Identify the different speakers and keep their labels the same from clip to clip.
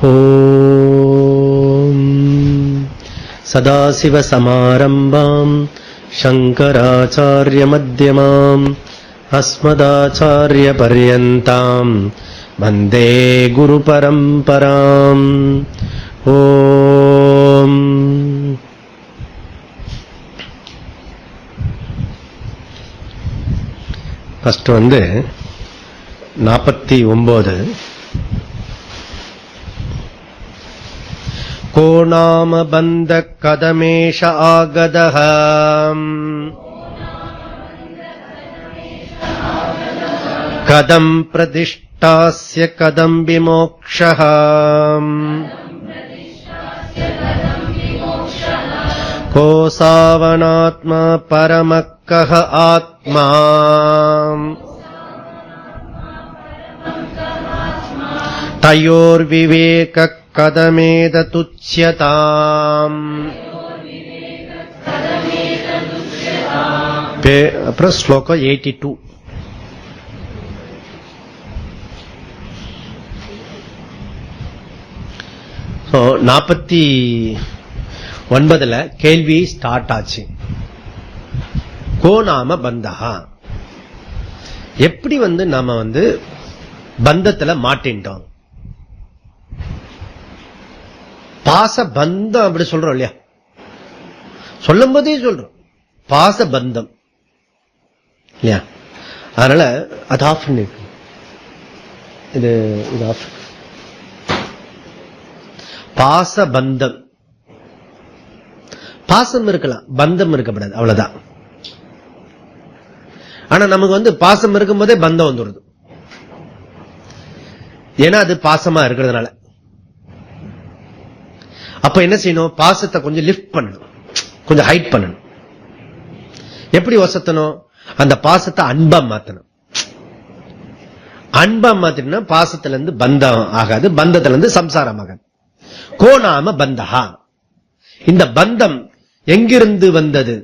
Speaker 1: ஓம் சதாசிவசமாரம்பாம் சங்கராச்சார்ய மத்யமாம் அஸ்மதாச்சார்ய பர்யந்தாம் வந்தே குரு பரம்பராம். ஓம் first 49 को नाम बंध कदमेश आगदः कदम प्रतिष्ठास्य कदम विमोक्षः को सावनात्मा परमकः आत्मा तयोर्विवेक कदमेद तुच्यताम्. அப்புறம் ஸ்லோகம் 82. ஸோ 49 கேள்வி ஸ்டார்ட் ஆச்சு. கோ நாம பந்தஹா, எப்படி நாம பந்தத்துல மாட்டின்ட்டோம். பாச பந்தம் அப்படி சொல்றோம் இல்லையா, சொல்லும் போதே சொல்றோம் பாச பந்தம் இல்லையா. அதனால அது ஆஃப் பண்ணி இது ஆஃப். பாச பந்தம், பாசம் இருக்கலாம், பந்தம் இருக்கப்படாது, அவ்வளவுதான். ஆனா நமக்கு பாசம் இருக்கும் போதே பந்தம் வந்துடுது. ஏன்னா அது பாசமா இருக்கிறதுனால. அப்ப என்ன செய்யணும், பாசத்தை கொஞ்சம் லிஃப்ட் பண்ணணும், கொஞ்சம் ஹைட் பண்ணணும். எப்படி வசத்தணும், அந்த பாசத்தை அன்பா மாத்தணும். அன்பா மாத்தினா பாசத்துல இருந்து பந்தம் ஆகாது, பந்தத்துல இருந்து சம்சாரம் ஆகாது. கோ நாம பந்தஹா, இந்த பந்தம் எங்கிருந்து வந்தது,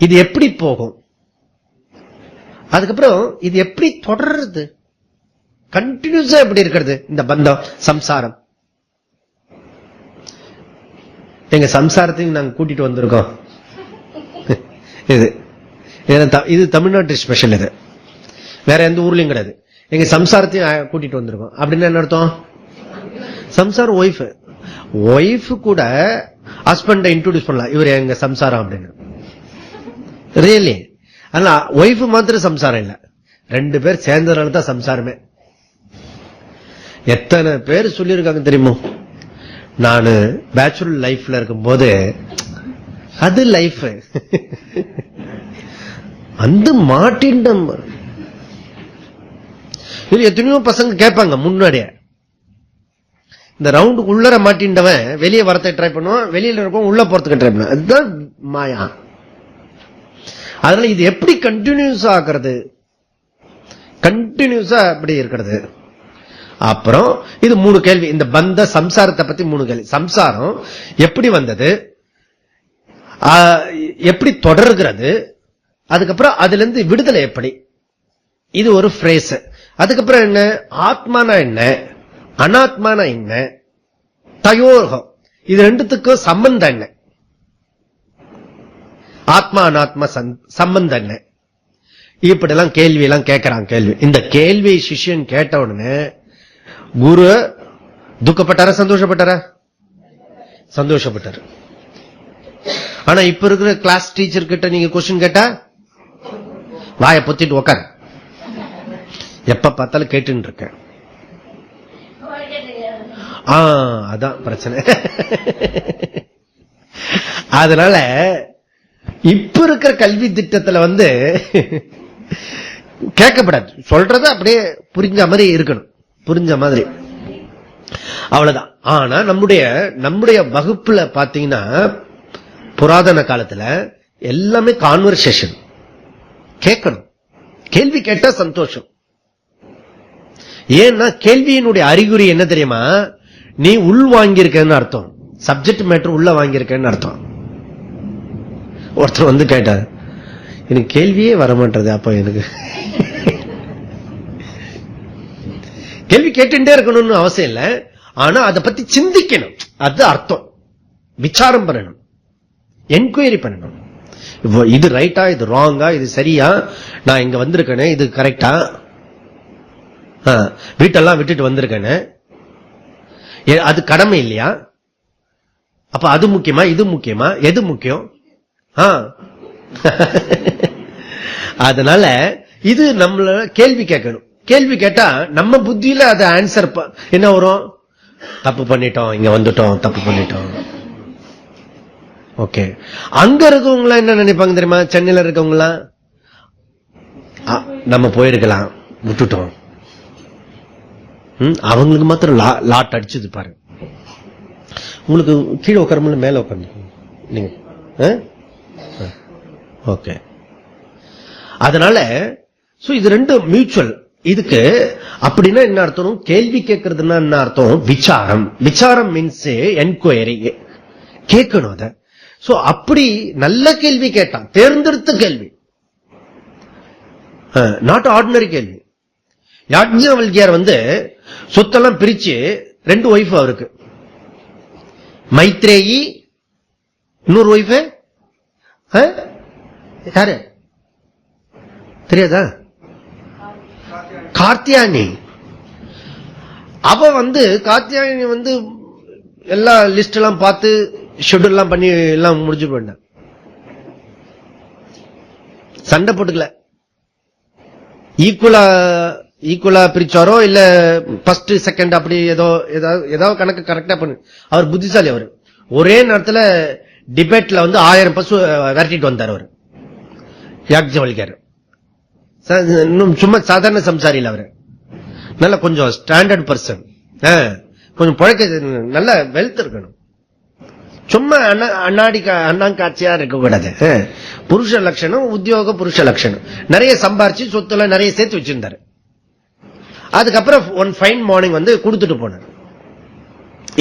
Speaker 1: இது எப்படி போகும், அதுக்கப்புறம் இது எப்படி தொடர்றது, கண்டினியூஸா எப்படி இருக்கிறது இந்த பந்தம் சம்சாரம். எங்க சம்சாரத்தையும் நாங்க கூட்டிட்டு வந்திருக்கோம். இது தமிழ்நாட்டு ஸ்பெஷல், இது வேற எந்த ஊர்லயும் கிடையாது. எங்க சம்சாரத்தையும் கூட்டிட்டு வந்திருக்கோம். அப்படின்னு என்ன அர்த்தம், சம்சாரம் ஒய்ஃப் கூட ஹஸ்பண்ட இன்ட்ரோடியூஸ் பண்ணலாம், இவர் எங்க சம்சாரம் அப்படின்னு. ரியலி. ஆனா ஒய்ஃப் மாத்திரம் சம்சாரம் இல்ல, 2 பேர் சேர்ந்ததுனால தான் சம்சாரமே. எத்தனை பேர் சொல்லியிருக்காங்க தெரியுமோ, நானு பேச்சுலர் லைஃப்ல இருக்கும் போது அது லைஃப் மாட்டின்டம். இது எத்தனையோ பசங்க கேட்பாங்க முன்னாடியே. இந்த ரவுண்டுக்கு உள்ளர மாட்டின்றவன் வெளியே வரத்தை ட்ரை பண்ணுவான், வெளியில இருக்கும் உள்ள போறதுக்கு ட்ரை பண்ணுவான். அதுதான் மாயா. அதனால இது எப்படி கண்டினியூஸ் ஆகிறது, கண்டினியூஸா அப்படி இருக்கிறது. அப்புறம் இது 3 கேள்வி. இந்த பந்த சம்சாரத்தை பத்தி 3 கேள்வி. சம்சாரம் எப்படி வந்தது, எப்படி தொடர்கிறது, அதுக்கப்புறம் அதுல இருந்து விடுதலை எப்படி, இது ஒரு பிரேஸ். அதுக்கப்புறம் என்ன, ஆத்மானா என்ன, அனாத்மானா என்ன, தயோர்கம், இது ரெண்டுத்துக்கும் சம்பந்தம் என்ன, ஆத்மா அனாத்மா சம்பந்தம் என்ன, இப்படி எல்லாம் கேள்வி எல்லாம் கேட்கிறான். கேள்வி, இந்த கேள்வி சிஷ்யன் கேட்ட உடனே குரு துக்கப்பட்டாரா சந்தோஷப்பட்டாரா, சந்தோஷப்பட்டாரு. ஆனா இப்ப இருக்கிற கிளாஸ் டீச்சர் கிட்ட நீங்க கொஸ்டின் கேட்டா வாயை பொத்திட்டு உக்கார், எப்ப பார்த்தாலும் கேட்டு இருக்கேன். அதான் பிரச்சனை. அதனால இப்ப இருக்கிற கல்வி திட்டத்துல கேட்கப்படாது, சொல்றது அப்படியே புரிஞ்ச மாதிரி இருக்கணும், புரிஞ்ச மாதிரி, அவ்வளவுதான். ஆனா நம்முடைய வகுப்புல பாத்தீங்கன்னா புராதன காலத்துல எல்லாமே கான்வர்சேஷன், கேட்கணும். கேள்வி கேட்டா சந்தோஷம். ஏன்னா கேள்வியினுடைய அறிகுறி என்ன தெரியுமா, நீ உள் வாங்கியிருக்கன்னு அர்த்தம், சப்ஜெக்ட் மேட்டர் உள்ள வாங்கியிருக்கன்னு அர்த்தம். ஒருத்தர் கேட்டார், எனக்கு கேள்வியே வரமாட்டது. அப்ப எனக்கு கேள்வி கேட்டுட்டே இருக்கணும்னு அவசியம் இல்லை, ஆனா அதை பத்தி சிந்திக்கணும். அது அர்த்தம். விசாரம் பண்ணணும், என்கொயரி பண்ணணும். இது ரைட்டா, இது ராங்கா, இது சரியா, நான் இங்க வந்திருக்கேனே இது கரெக்டா, வீட்டெல்லாம் விட்டுட்டு வந்திருக்கேன்னு, அது கடமை இல்லையா? அப்ப அது முக்கியமா, இது முக்கியமா, எது முக்கியம்? அதனால இது நம்மள கேள்வி கேட்கணும். கேள்வி கேட்டா நம்ம புத்தியில அது ஆன்சர் என்ன வரும்? தப்பு பண்ணிட்டோம், இங்க வந்துட்டோம், தப்பு பண்ணிட்டோம். ஓகே, அங்க இருக்கவங்களா என்ன நினைப்பாங்க தெரியுமா? சென்னையில இருக்கவங்களா நம்ம போயிருக்கலாம், விட்டுட்டோம். அவங்களுக்கு மாத்திரம் லாட் அடிச்சது பாரு. உங்களுக்கு கீழே உட்கார மேல உட்காந்து நீங்க. ஓகே, அதனால இது ரெண்டு மியூச்சுவல். இதுக்கு அப்படின்னா என்ன அர்த்தம்? கேள்வி கேட்கறதுன்னா என்ன அர்த்தம்? விசாரம். விசாரம் மீன்ஸ் என்கொயரி, கேட்கணும் அத. அப்படி நல்ல கேள்வி கேட்டான், தேர்ந்தெடுத்த கேள்வி, நாட் ஆர்டினரி கேள்வி. யாஜ்ஞவல்கியார் சொத்தெல்லாம் பிரிச்சு 2 ஒய்ஃப் அவருக்கு. மைத்ரேயி, இன்னொரு ஒய்ஃப் யாரு தெரியாதா? கார்த்தியாயனி. அவ கார்த்தியாயனி எல்லா லிஸ்ட் எல்லாம் பார்த்து ஷெட்யூல் எல்லாம் பண்ணி எல்லாம் முடிஞ்சு போயிட்ட. சண்டை போட்டுக்கல. ஈக்குவலா பிரிச்சாரோ இல்ல ஃபர்ஸ்ட் செகண்ட் அப்படி ஏதாவது கணக்கு கரெக்டா பண்ணு. அவர் புத்திசாலி. அவர் ஒரே நேரத்தில் டிபேட்ல 1000 பசு விரட்டிட்டு வந்தார் அவர் யாஜ்ஞவல்கியார். சும்மா சாதாரண சம்சாரியில் அவரு நல்ல கொஞ்சம் ஸ்டாண்டர்ட் பர்சன், கொஞ்சம் பழக்க நல்ல வெல்த் இருக்கணும். சும்மா அண்ணாங்காட்சியா இருக்க கூடாது. புருஷ லட்சணம், உத்தியோக புருஷ லட்சணம். நிறைய சம்பாரிச்சு சொத்துல நிறைய சேர்த்து வச்சிருந்தாரு. அதுக்கப்புறம் ஒன் ஃபைன் மார்னிங் கொடுத்துட்டு போனார்,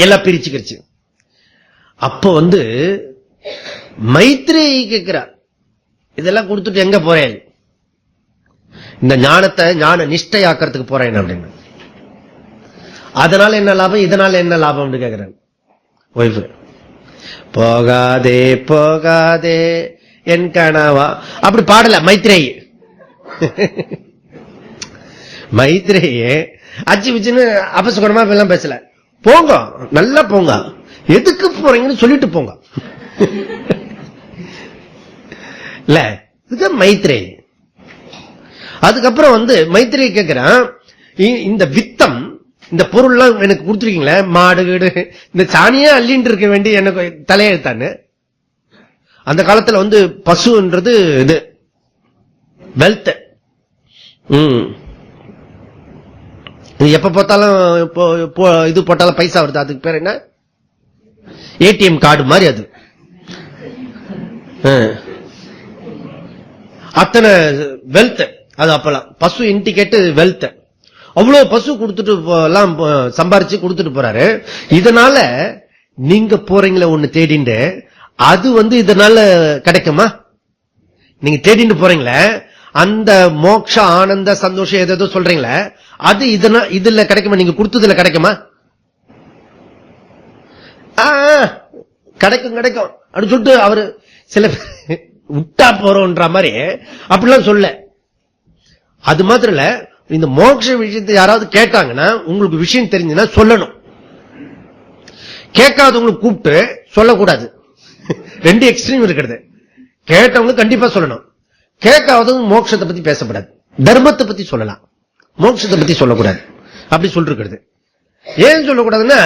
Speaker 1: எல்லாம் பிரிச்சுக்கிருச்சு. அப்ப மைத்ரேயி கேட்கிறார், இதெல்லாம் கொடுத்துட்டு எங்க போறேன்? இந்த ஞானத்தை ஞான நிஷ்டையாக்கிறதுக்கு போறேன் அப்படின்னு. அதனால என்ன லாபம், இதனால என்ன லாபம் கேட்கிறேன். ஒய்ஃபு போகாதே போகாதே என் கனவா அப்படி பாடல மைத்ரேயி. மைத்ரேயே அச்சு பிச்சுன்னு அபசகுணமா எல்லாம் பேசல. போங்க, நல்லா போங்க, எதுக்கு போறீங்கன்னு சொல்லிட்டு போங்க. இல்ல, இதுதான் மைத்ரேயி. அதுக்கப்புறம் மைத்ரேயி கேட்கிறான், இந்த வித்தம், இந்த பொருள் எல்லாம் எனக்கு கொடுத்துருக்கீங்களே, மாடு வீடு, இந்த சாணியே அள்ளிட்டு இருக்க வேண்டி எனக்கு தலையெழுத்தான்னு. அந்த காலத்துல பசுன்றது இது வெல்த். எப்ப பார்த்தாலும் இது போட்டாலும் பைசா வருது. அதுக்கு பேர் என்ன? ஏடிஎம் கார்டு மாதிரி. அது அத்தனை வெல்த். அது அப்பெல்லாம் பசு இண்டிகேட் வெல்த். அவ்வளவு பசு கொடுத்துட்டு எல்லாம் சம்பாரிச்சு கொடுத்துட்டு போறாரு. இதனால நீங்க போறீங்களே ஒண்ணு தேடிண்டு, அது இதனால கிடைக்குமா? நீங்க தேடிட்டு போறீங்களே, அந்த மோட்ச ஆனந்த சந்தோஷம் ஏதோ சொல்றீங்களே, அது இதுல கிடைக்குமா? நீங்க கொடுத்ததுல கிடைக்குமா? கிடைக்கும் கிடைக்கும் அப்படின்னு சொல்லிட்டு அவரு சில பேர் விட்டா போறோம்ன்ற மாதிரி அப்படிலாம் சொல்ல. அது மாத்திரம் இல்ல, இந்த மோட்ச விஷயத்தை யாராவது கேட்டாங்கன்னா, உங்களுக்கு விஷயம் தெரிஞ்சுன்னா சொல்லணும். கேட்காதவங்களுக்கு கூப்பிட்டு சொல்லக்கூடாது. 2 எக்ஸ்ட்ரீம் இருக்கிறது. கேட்டவங்களுக்கு கண்டிப்பா சொல்லணும். கேட்காதவங்க மோட்சத்தை பத்தி பேசக்கூடாது, தர்மத்தை பத்தி சொல்லலாம், மோட்சத்தை பத்தி சொல்லக்கூடாது. அப்படி சொல்லிருக்கிறது. ஏன் சொல்லக்கூடாதுன்னா,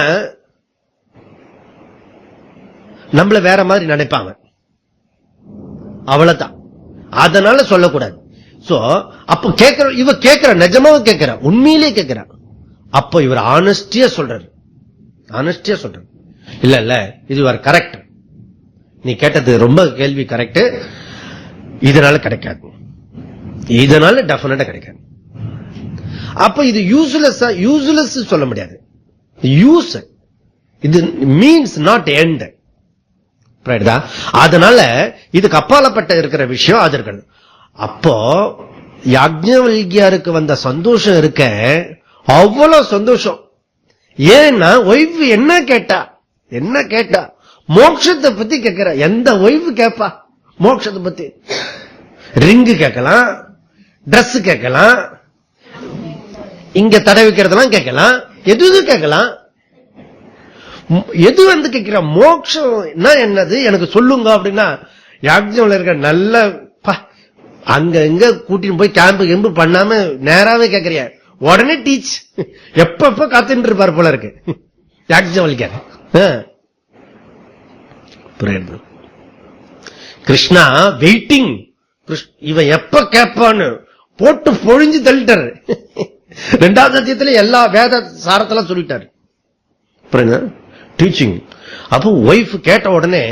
Speaker 1: நம்மள வேற மாதிரி நினைப்பாங்க, அவ்வளவுதான். அதனால சொல்லக்கூடாது. அப்ப கேட்கிற இவ கேட்கிற, நிஜமாவே கேட்கிற, உண்மையிலே கேட்கிற. அப்ப இவர் ஆனஸ்டியா சொல்றாரு, ஆனஸ்டியா சொல்றாரு, இல்ல இல்ல இது கரெக்ட், நீ கேட்டது ரொம்ப கேள்வி கரெக்ட், இதனால கிடைக்காது, இதனால டெஃபினட்டா கிடைக்காது. அப்ப இது யூஸ்லெஸ், யூஸ்லெஸ் சொல்ல முடியாது. யூஸ், இது மீன்ஸ் நாட் எண்ட். அதனால இதுக்கு அப்பாலப்பட்ட இருக்கிற விஷயம் அது இருக்கணும். அப்போ யாஜ்ஞவல்கியாருக்கு வந்த சந்தோஷம் இருக்க அவ்வளவு சந்தோஷம். ஏன்னா ஒய்ஃப் என்ன கேட்டா மோட்சத்தை பத்தி கேட்கிற. எந்த ஒய்ஃப் கேட்பா மோட்சத்தை பத்தி? ரிங்கு கேட்கலாம், டிரஸ் கேட்கலாம், இங்க தடவிக்கிறதெல்லாம் கேட்கலாம், எது கேட்கலாம். எது வந்து கேட்கிற மோட்சம் என்னது எனக்கு சொல்லுங்க அப்படின்னா, யாக்ஞவல்யர் இருக்க நல்ல அங்க எங்க கூட்டிட்டு போய் கேம்பு பண்ணாம நேராவே கேட்கறியா, உடனே டீச். எப்ப காத்துட்டு இருப்பார் போல இருக்கு யாக்ஞவல்யர். கிருஷ்ணா வெயிட்டிங், இவன் எப்ப கேட்பான்னு போட்டு பொழிஞ்சு தள்ளிட்டாரு. 2வது அத்தியாயத்துல எல்லா வேத சாரத்தெல்லாம் சொல்லிட்டாரு. டீச்சிங். அப்போ ஒய்ஃப் கேட்ட உடனே,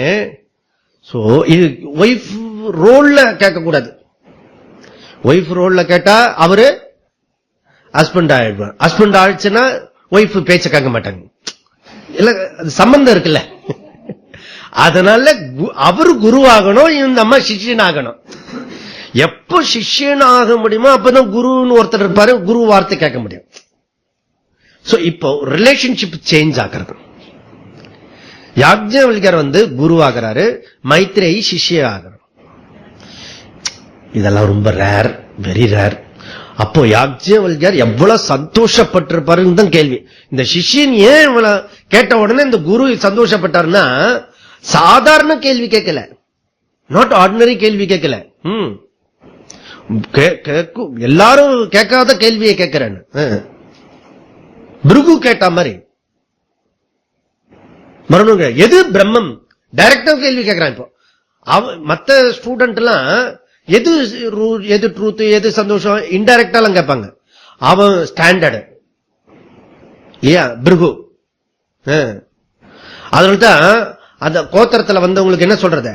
Speaker 1: இது ஒய்ஃப் ரோல்ல கேட்க கூடாது. ஒய்ஃப் ரோல்ல கேட்டா அவரு ஹஸ்பண்ட் ஆயிடுவார். ஹஸ்பண்ட் ஆயிடுச்சுன்னா ஒய்ஃப் பேச்ச கேட்க மாட்டாங்க. இல்ல சம்பந்தம் இருக்குல்ல. அதனால அவரு குருவாகணும், இந்த அம்மா சிஷ்யன் ஆகணும். எப்ப சிஷ்யன் ஆக முடியுமோ அப்பதான் குருன்னு ஒருத்தர் இருப்பாரு, குரு வார்த்தை கேட்க முடியும். இப்போ ரிலேஷன்ஷிப் சேஞ்ச் ஆகிறது. யாக்ஞவல்யர் வந்து குரு ஆகிறாரு, மைத்ரேயி சிஷ்ய ஆகிறார். இதெல்லாம் ரொம்ப ரேர், வெரி ரேர். அப்போ யாக்ஞவல்யர் எவ்வளவு சந்தோஷப்பட்டிருப்பாருன்னு தான் கேள்வி. இந்த சிஷ்யன் ஏன் இவ்வளவு கேட்ட உடனே இந்த குரு சந்தோஷப்பட்டாருன்னா, சாதாரண கேள்வி கேட்கல, நாட் ஆர்டினரி கேள்வி கேட்கல. எல்லாரும் கேட்காத கேள்வியை கேட்கிறேன்னு பிருகு கேட்ட மாதிரி. மரணம் எது பிரம்மம் டைரக்டா கேள்வி கேட்கிறான். இப்போ மத்த ஸ்டூடெண்ட் எல்லாம் எது ட்ரூத், எது சந்தோஷம் இன்டைரக்டா எல்லாம் கேட்பாங்க. அவன் ஸ்டாண்டர்டு இல்லையா பிருகு. அதனால்தான் அந்த கோத்திரத்துல வந்தவங்களுக்கு என்ன சொல்றது,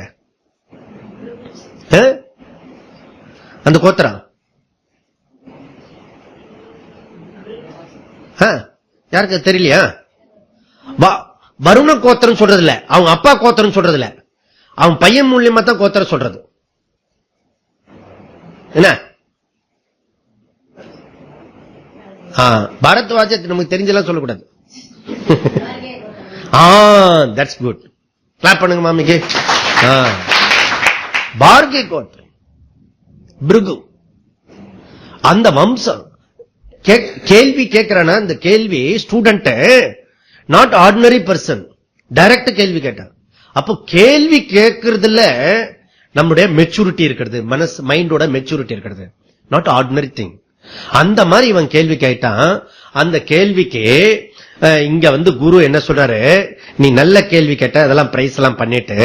Speaker 1: அந்த கோத்திரம் யாருக்கு தெரியலையா? வருண கோத்திரம் சொல்றது இல்ல, அவங்க அப்பா கோத்திரம் சொல்றது இல்ல, அவன் பையன் மூலியமா தான் கோத்திரம் சொல்றது. என்ன பாரத்வாஜ நமக்கு தெரிஞ்செல்லாம் சொல்லக்கூடாது. That's good. கிளாப் பண்ணுங்க மாமிக்கு. பார்கே கோத்திரம் பிருகு, அந்த வம்சம். கேள்வி கேட்கிறானா, இந்த கேள்வி student not ordinary person, direct கேள்வி கேட்டார். அப்போ கேள்வி கேட்கறதுல நம்முடைய மெச்சூரிட்டி இருக்கிறது, மனசு மைண்டோட மெச்சூரிட்டி இருக்கிறது, நாட் ஆர்டினரி திங். அந்த மாதிரி இவன் கேள்வி கேட்டான். அந்த கேள்விக்கு இங்க வந்து குரு என்ன சொல்றாரு, நீ நல்ல கேள்வி கேட்ட, அதெல்லாம் பிரைஸ் எல்லாம் பண்ணிட்டு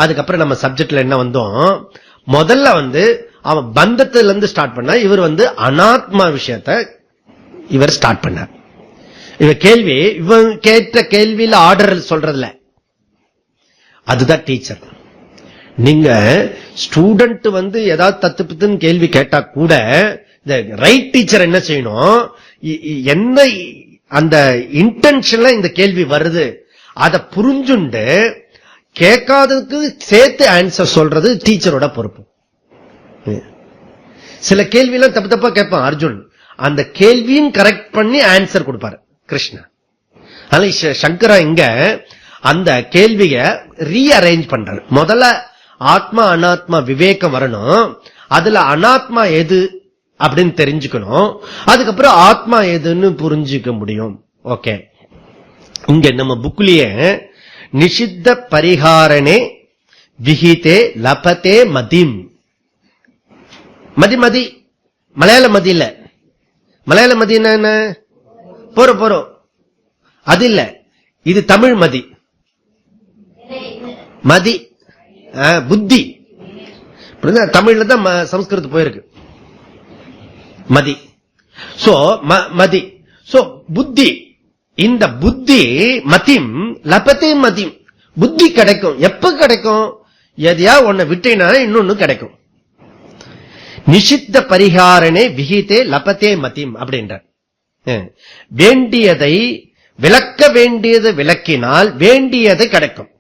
Speaker 1: அதுக்கப்புறம் நம்ம சப்ஜெக்ட்ல என்ன வந்தோம், முதல்ல வந்து அவன் பந்தத்துல இருந்து ஸ்டார்ட் பண்ண, இவர் வந்து அனாத்மா விஷயத்த இவர் ஸ்டார்ட் பண்ணார். இவன் கேள்வி, இவன் கேட்ட கேள்வியில ஆர்டர் சொல்றதுல, அதுதான் டீச்சர். நீங்க ஸ்டூடெண்ட் வந்து ஏதாவது தத்துன்னு கேள்வி கேட்டா கூட இந்த ரைட் டீச்சர் என்ன செய்யணும், என்ன அந்த இன்டென்ஷன்ல இந்த கேள்வி வருது அதை புரிஞ்சுண்டு கேட்காததுக்கு சேர்த்து ஆன்சர் சொல்றது டீச்சரோட பொறுப்பு. சில கேள்வி எல்லாம் தப்பு தப்பா கேட்பான் அர்ஜுன், அந்த கேள்வியும் கரெக்ட் பண்ணி ஆன்சர் கொடுப்பாரு கிருஷ்ணா. அதனால சங்கரா இங்க அந்த கேள்விய ரீஅரேஞ்ச் பண்றாரு. முதல்ல ஆத்மா அனாத்மா விவேகம் வரணும், அதுல அனாத்மா எது அப்படின்னு தெரிஞ்சுக்கணும், அதுக்கப்புறம் ஆத்மா எதுன்னு புரிஞ்சுக்க முடியும். ஓகே, இங்க நம்ம புக்லயே நிஷித்த பரிகாரணே விஹிதே லபதே மதிம், மதி மலையாள மதி இல்ல, மலையாள மதி என்ன போறோம் அது இல்ல, இது தமிழ் மதி. மதி புத்தி, தமிழ்ல தான் சமஸ்கிருதம் போயிருக்கு மதி. சோ மதி, சோ புத்தி. இந்த புத்தி மதிம் லபதே மதிம், புத்தி கிடைக்கும். எப்ப கிடைக்கும், எதையா ஒன்ன விட்டேனா இன்னொன்னு கிடைக்கும். நிஷித்த பரிகாரணே விஹிதே லபதே மதிம் அப்படின்ற, வேண்டியதை விளக்க வேண்டியது விளக்கினால் வேண்டியது கிடைக்கும்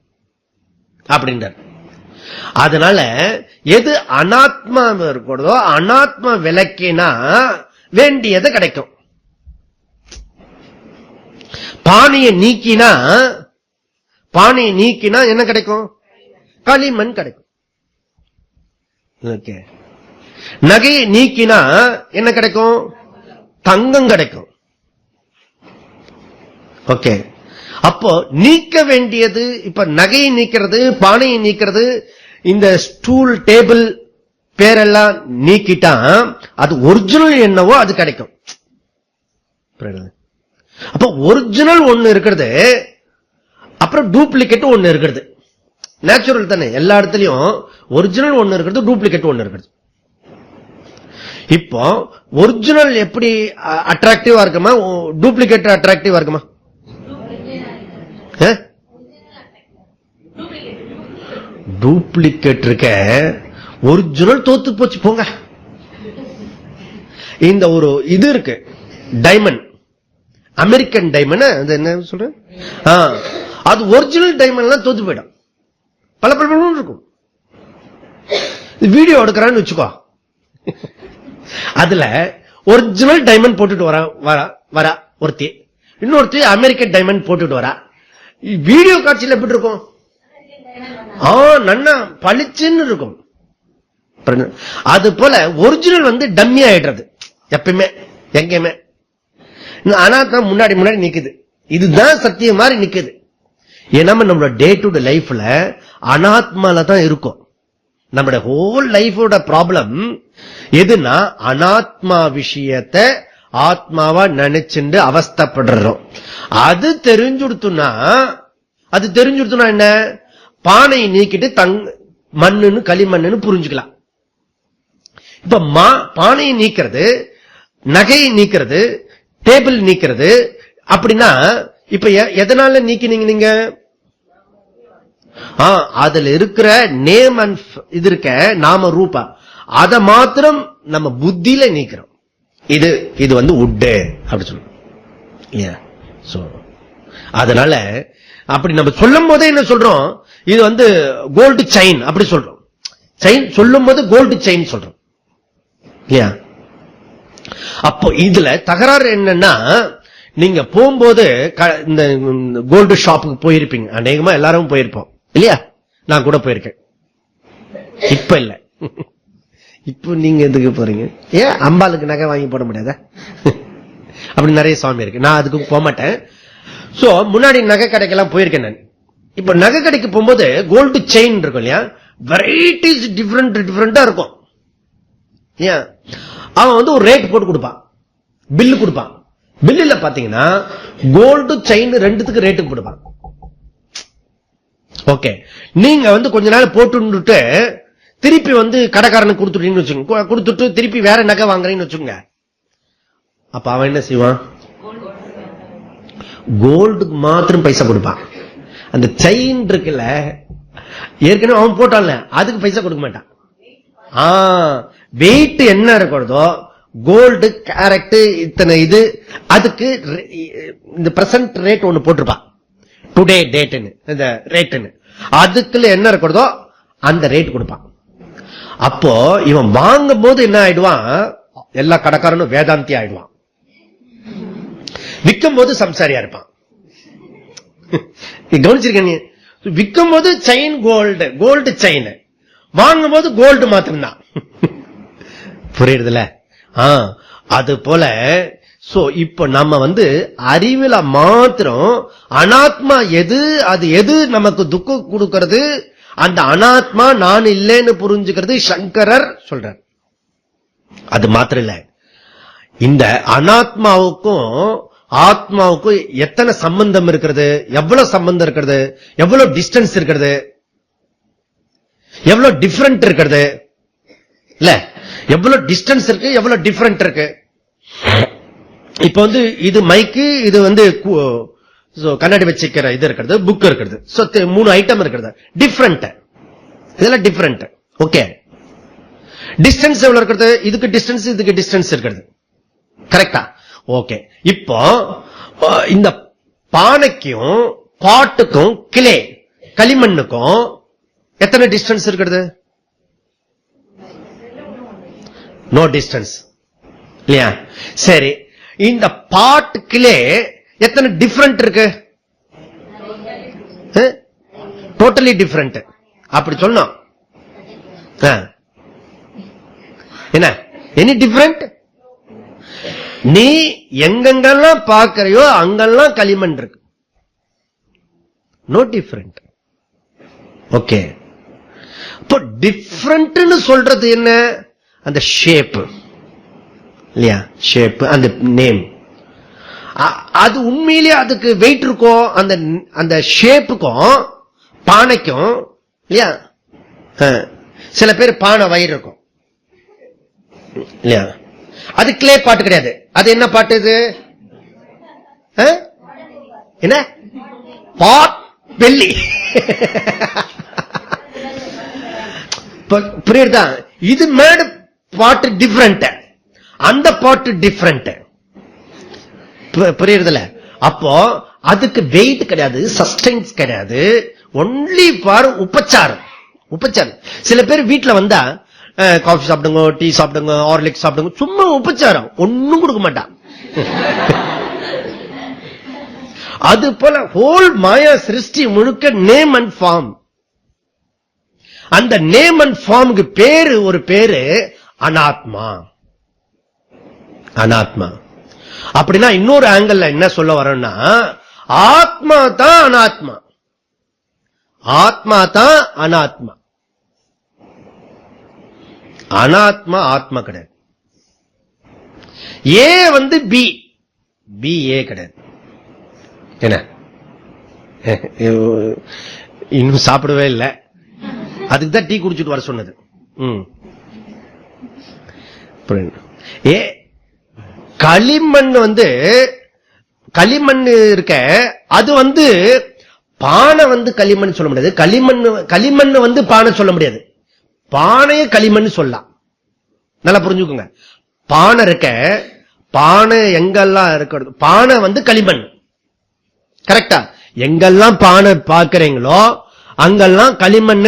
Speaker 1: அப்படின்றார். அதனால எது அனாத்மா இருக்கிறதோ அனாத்மா விளக்கினா வேண்டியது கிடைக்கும். பானையை நீக்கினா என்ன கிடைக்கும்? களிமண் கிடைக்கும். ஓகே. நகையை நீக்கினா என்ன கிடைக்கும்? தங்கம் கிடைக்கும். ஓகே. அப்போ நீக்க வேண்டியது, இப்ப நகையை நீக்கிறது, பானையை நீக்கிறது, இந்த ஸ்டூல் டேபிள் பேரெல்லாம் நீக்கிட்டா அது ஒரிஜினல் என்னவோ அது கிடைக்கும். அப்ப ஒரிஜினல் ஒண்ணு இருக்கிறது, அப்புறம் டூப்ளிகேட் ஒண்ணு இருக்கிறது. நேச்சுரல் தானே, எல்லா இடத்துலயும் ஒரிஜினல் ஒண்ணு இருக்கிறது, டூப்ளிகேட் ஒண்ணு இருக்கிறது. இப்போ ஒரிஜினல் எப்படி அட்ராக்டிவா இருக்குமா, டூப்ளிகேட் அட்ராக்டிவா இருக்குமா? டூப்ளிகேட் இருக்க, ஒரிஜினல் தோத்து போச்சு போங்க. இந்த ஒரு இது இருக்கு, டைமண்ட், அமெரிக்கன் டைமண்ட், அது என்ன சொல்ற, அது ஒரிஜினல் டைமண்ட் தோத்து போயிடும், பல பல இருக்கும். வீடியோ எடுக்கிறான்னு வச்சுக்கோ, அதுல ஒரிஜினல் டைமண்ட் போட்டுட்டு வரா ஒருத்தி, இன்னொருத்தி அமெரிக்கன் டைமண்ட் போட்டுட்டு வரா. வீடியோ காட்சியில் எப்படி இருக்கும்? நன்னா பளிச்சுன்னு இருக்கும். அது போல ஒரிஜினல் டம்மி ஆயிடுறது எப்பயுமே, எங்கேயுமே. அனாத்மா முன்னாடி முன்னாடி நிக்குது, இதுதான் சத்தியம் மாதிரி நிக்குது. ஏன்னா நம்மளோட டே டு டே லைஃப்ல அனாத்மால தான் இருக்கும். நம்மளோட ஹோல் லைஃபோட ப்ராப்ளம் எதுனா, அனாத்மா விஷயத்தை ஆத்மாவா நினைச்சுட்டு அவஸ்தப்படுறோம். அது தெரிஞ்சுடுத்துனா என்ன, பானையை நீக்கிட்டு மண்ணுன்னு களிமண்ணுன்னு புரிஞ்சுக்கலாம். இப்ப பானையை நீக்கிறது, நகையை நீக்கிறது, டேபிள் நீக்கிறது அப்படின்னா, இப்ப எதனால நீக்கினீங்க நீங்க? அதுல இருக்கிற நேம் அண்ட் இது இருக்க நாம ரூபா, அத மாத்திரம் நம்ம புத்தியில நீக்கிறோம். இது உட்டு அப்படி சொல்றோம். அதனால அப்படி நம்ம சொல்லும் போதே என்ன சொல்றோம், இது கோல்டு செயின் அப்படி சொல்றோம். செயின் சொல்லும் போது கோல்டு செயின் சொல்றோம் இல்லையா? அப்போ இதுல தகராறு என்னன்னா, நீங்க போகும்போது இந்த கோல்டு ஷாப்புக்கு போயிருப்பீங்க, அநேகமா எல்லாரும் போயிருப்போம் இல்லையா? நான் கூட போயிருக்கேன், இப்ப இல்ல. இப்போ நீங்க எதுக்கு போறீங்க? ஏன் அம்பாளுக்கு நகை வாங்கி போட முடியாத? அப்படி நிறைய சுவாமி இருக்கு, நான் அதுக்கு போக மாட்டேன். சோ முன்னாடி நகை கடைக்கெல்லாம் போயிருக்கேன் நான். இப்ப நகை கடைக்கு போகும்போது கோல்டு செயின் இருக்கும் இல்லையா, வெரைட்டிஸ் டிஃபரெண்டா இருக்கும். அவன் ஒரு ரேட் போட்டு கொடுப்பான், பில்லு கொடுப்பான். பில்லுல பாத்தீங்கன்னா கோல்டு செயின் ரெண்டுத்துக்கு ரேட்டு கொடுப்பான். ஓகே, நீங்க கொஞ்ச நாள் போட்டு திருப்பி கடைக்காரனுக்கு கொடுத்துட்டீங்கன்னு வச்சுக்கோங்க, கொடுத்துட்டு திருப்பி வேற நகை வாங்குறீங்கன்னு வச்சுக்கோங்க, அப்ப அவன் என்ன செய்வான்? கோல்டுக்கு மாத்திரம் பைசா கொடுப்பான். அந்த செயின் இருக்குல்ல, ஏற்கனவே அவன் போட்டான்ல, அதுக்கு பைசா கொடுக்க மாட்டான். வெயிட் என்ன இருக்கிறதோ, கோல்டு கேரட் இத்தனை இது, அதுக்கு இந்த பிரசன்ட் ரேட் ஒண்ணு போட்டிருப்பான், டுடே டேட்னு, இந்த ரேட்னு, அதுக்குள்ள என்ன இருக்கிறதோ அந்த ரேட் கொடுப்பான். அப்போ இவன் வாங்கும் போது என்ன ஆயிடுவான், எல்லா கடைக்காரனும் வேதாந்தி ஆயிடுவான். விற்கும் போது சம்சாரியா இருப்பான். கவனிச்சிருக்கீங்க? விற்கும் போது செயின் கோல்டு செயின், வாங்கும் போது கோல்டு மாத்திரம்தான். புரியுதுல? அது போல இப்ப நம்ம அறிவில மாத்திரம் அனாத்மா எது நமக்கு துக்கம் கொடுக்கிறது, அந்த அனாத்மா நான் இல்லைன்னு புரிஞ்சுக்கிறது சங்கரர் சொல்றார். அது மாத்திரம் இல்ல, இந்த அனாத்மாவுக்கும் ஆத்மாவுக்கும் எத்தனை சம்பந்தம் இருக்கிறது, எவ்வளவு சம்பந்தம் இருக்கிறது, எவ்வளவு டிஸ்டன்ஸ் இருக்கிறது, எவ்வளவு டிஃபரெண்ட் இருக்கிறது இல்ல, எவ்வளவு டிஸ்டன்ஸ் இருக்கு, எவ்வளவு டிஃபரெண்ட் இருக்கு. இப்ப இது மைக்கு, இது கண்ணாடி வச்சுக்கிற இது இருக்கிறது, புக் இருக்கிறது, 3 ஐட்டம் இருக்கிறது, டிஃபரெண்ட். இதெல்லாம் டிஃபரெண்ட். ஓகே, டிஸ்டன்ஸ் எவ்வளவு இருக்கிறது, இதுக்கு டிஸ்டன்ஸ் இதுக்கு டிஸ்டன்ஸ் இருக்கிறது, கரெக்டா? ஓகே, இப்போ இந்த பானைக்கும் பாட்டுக்கும் கிளே களிமண்ணுக்கும் எத்தனை டிஸ்டன்ஸ் இருக்கிறது? நோ டிஸ்டன்ஸ் இல்லையா? சரி, இந்த பாட் கிளே எத்தனை டிஃபரெண்ட் இருக்கு? Totally different. அப்படி சொன்னோம். என்ன எனி டிஃபரெண்ட்? நீ எங்கெங்கெல்லாம் பார்க்கறையோ அங்கெல்லாம் களிமண் இருக்கு. No different. ஓகே. இப்போ டிஃபரெண்ட் சொல்றது என்ன? அந்த ஷேப் இல்லையா? ஷேப், அந்த நேம், அது உண்மையிலேயே அதுக்கு வெயிட் இருக்கும். அந்த ஷேப்புக்கும் பானைக்கும் இல்லையா? சில பேர் பானை வயிறு இருக்கும் இல்லையா? அது கிளே பாட்டு கிடையாது. அது என்ன பாட்டு? இது என்ன பாட்? வெள்ளி. புரியுதா? இது மேடு பாட்டு டிஃபரெண்ட், அந்த பாட்டு டிஃபரெண்ட். புரியுறதுல? அப்போ அதுக்கு வெயிட் கிடையாது, சஸ்டைன்ஸ் கிடையாது. ஒன்லி ஃபார் உபச்சாரம். உபச்சாரம். சில பேர் வீட்டுல வந்தா காஃபி சாப்பிடுங்க, டீ சாப்பிடுங்க, ஹார்லிக்ஸ் சாப்பிடுங்க, சும்மா உபச்சாரம், ஒன்னும் கொடுக்க மாட்டான். அது போல ஹோல் மாயா சிருஷ்டி முழுக்க நேம் அண்ட் ஃபார்ம். அந்த நேம் அண்ட் ஃபார்முக்கு பேரு, ஒரு பேரு அனாத்மா. அனாத்மா. அப்படின்னா இன்னொரு ஆங்கிள் என்ன சொல்ல வரோம்னா, ஆத்மா தான் அனாத்மா. ஆத்மா தான் அனாத்மா. அனாத்மா ஆத்மா கிடையாது. ஏ பி, பி ஏ கிடையாது. என்ன இன்னும் சாப்பிடவே இல்லை, அதுக்கு தான் டீ குடிச்சிட்டு வர சொன்னது. ஏ களிமண் களிமண் இருக்க, அது பானை களிமண் சொல்ல முடியாது. களிமண் பானை சொல்ல முடியாது. பானைய களிமண் சொல்லலாம். நல்லா புரிஞ்சுக்கோங்க. பானை இருக்க, பானை எங்கெல்லாம் இருக்கிறது, பானை களிமண். கரெக்டா? எங்கெல்லாம் பானை பார்க்கிறீங்களோ அங்கெல்லாம் களிமண்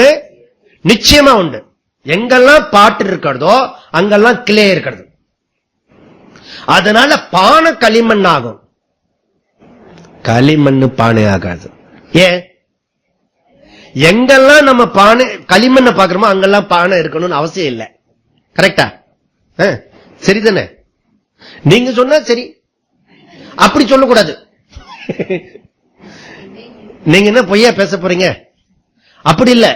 Speaker 1: நிச்சயமா உண்டு. எங்கெல்லாம் பாட்டு இருக்கிறதோ அங்கெல்லாம் கிளே இருக்கிறது. அதனால பானை களிமண் ஆகும், களிமண் பானை ஆகாது. ஏன்? எங்கெல்லாம் நம்ம பானை களிமண்ண பாக்குறோமோ அங்கெல்லாம் பானை இருக்கணும்னு அவசியம் இல்லை. கரெக்டா? சரிதானே? நீங்க சொன்னா சரி, அப்படி சொல்லக்கூடாது. நீங்க என்ன பொய்யா பேச போறீங்க? அப்படி இல்ல,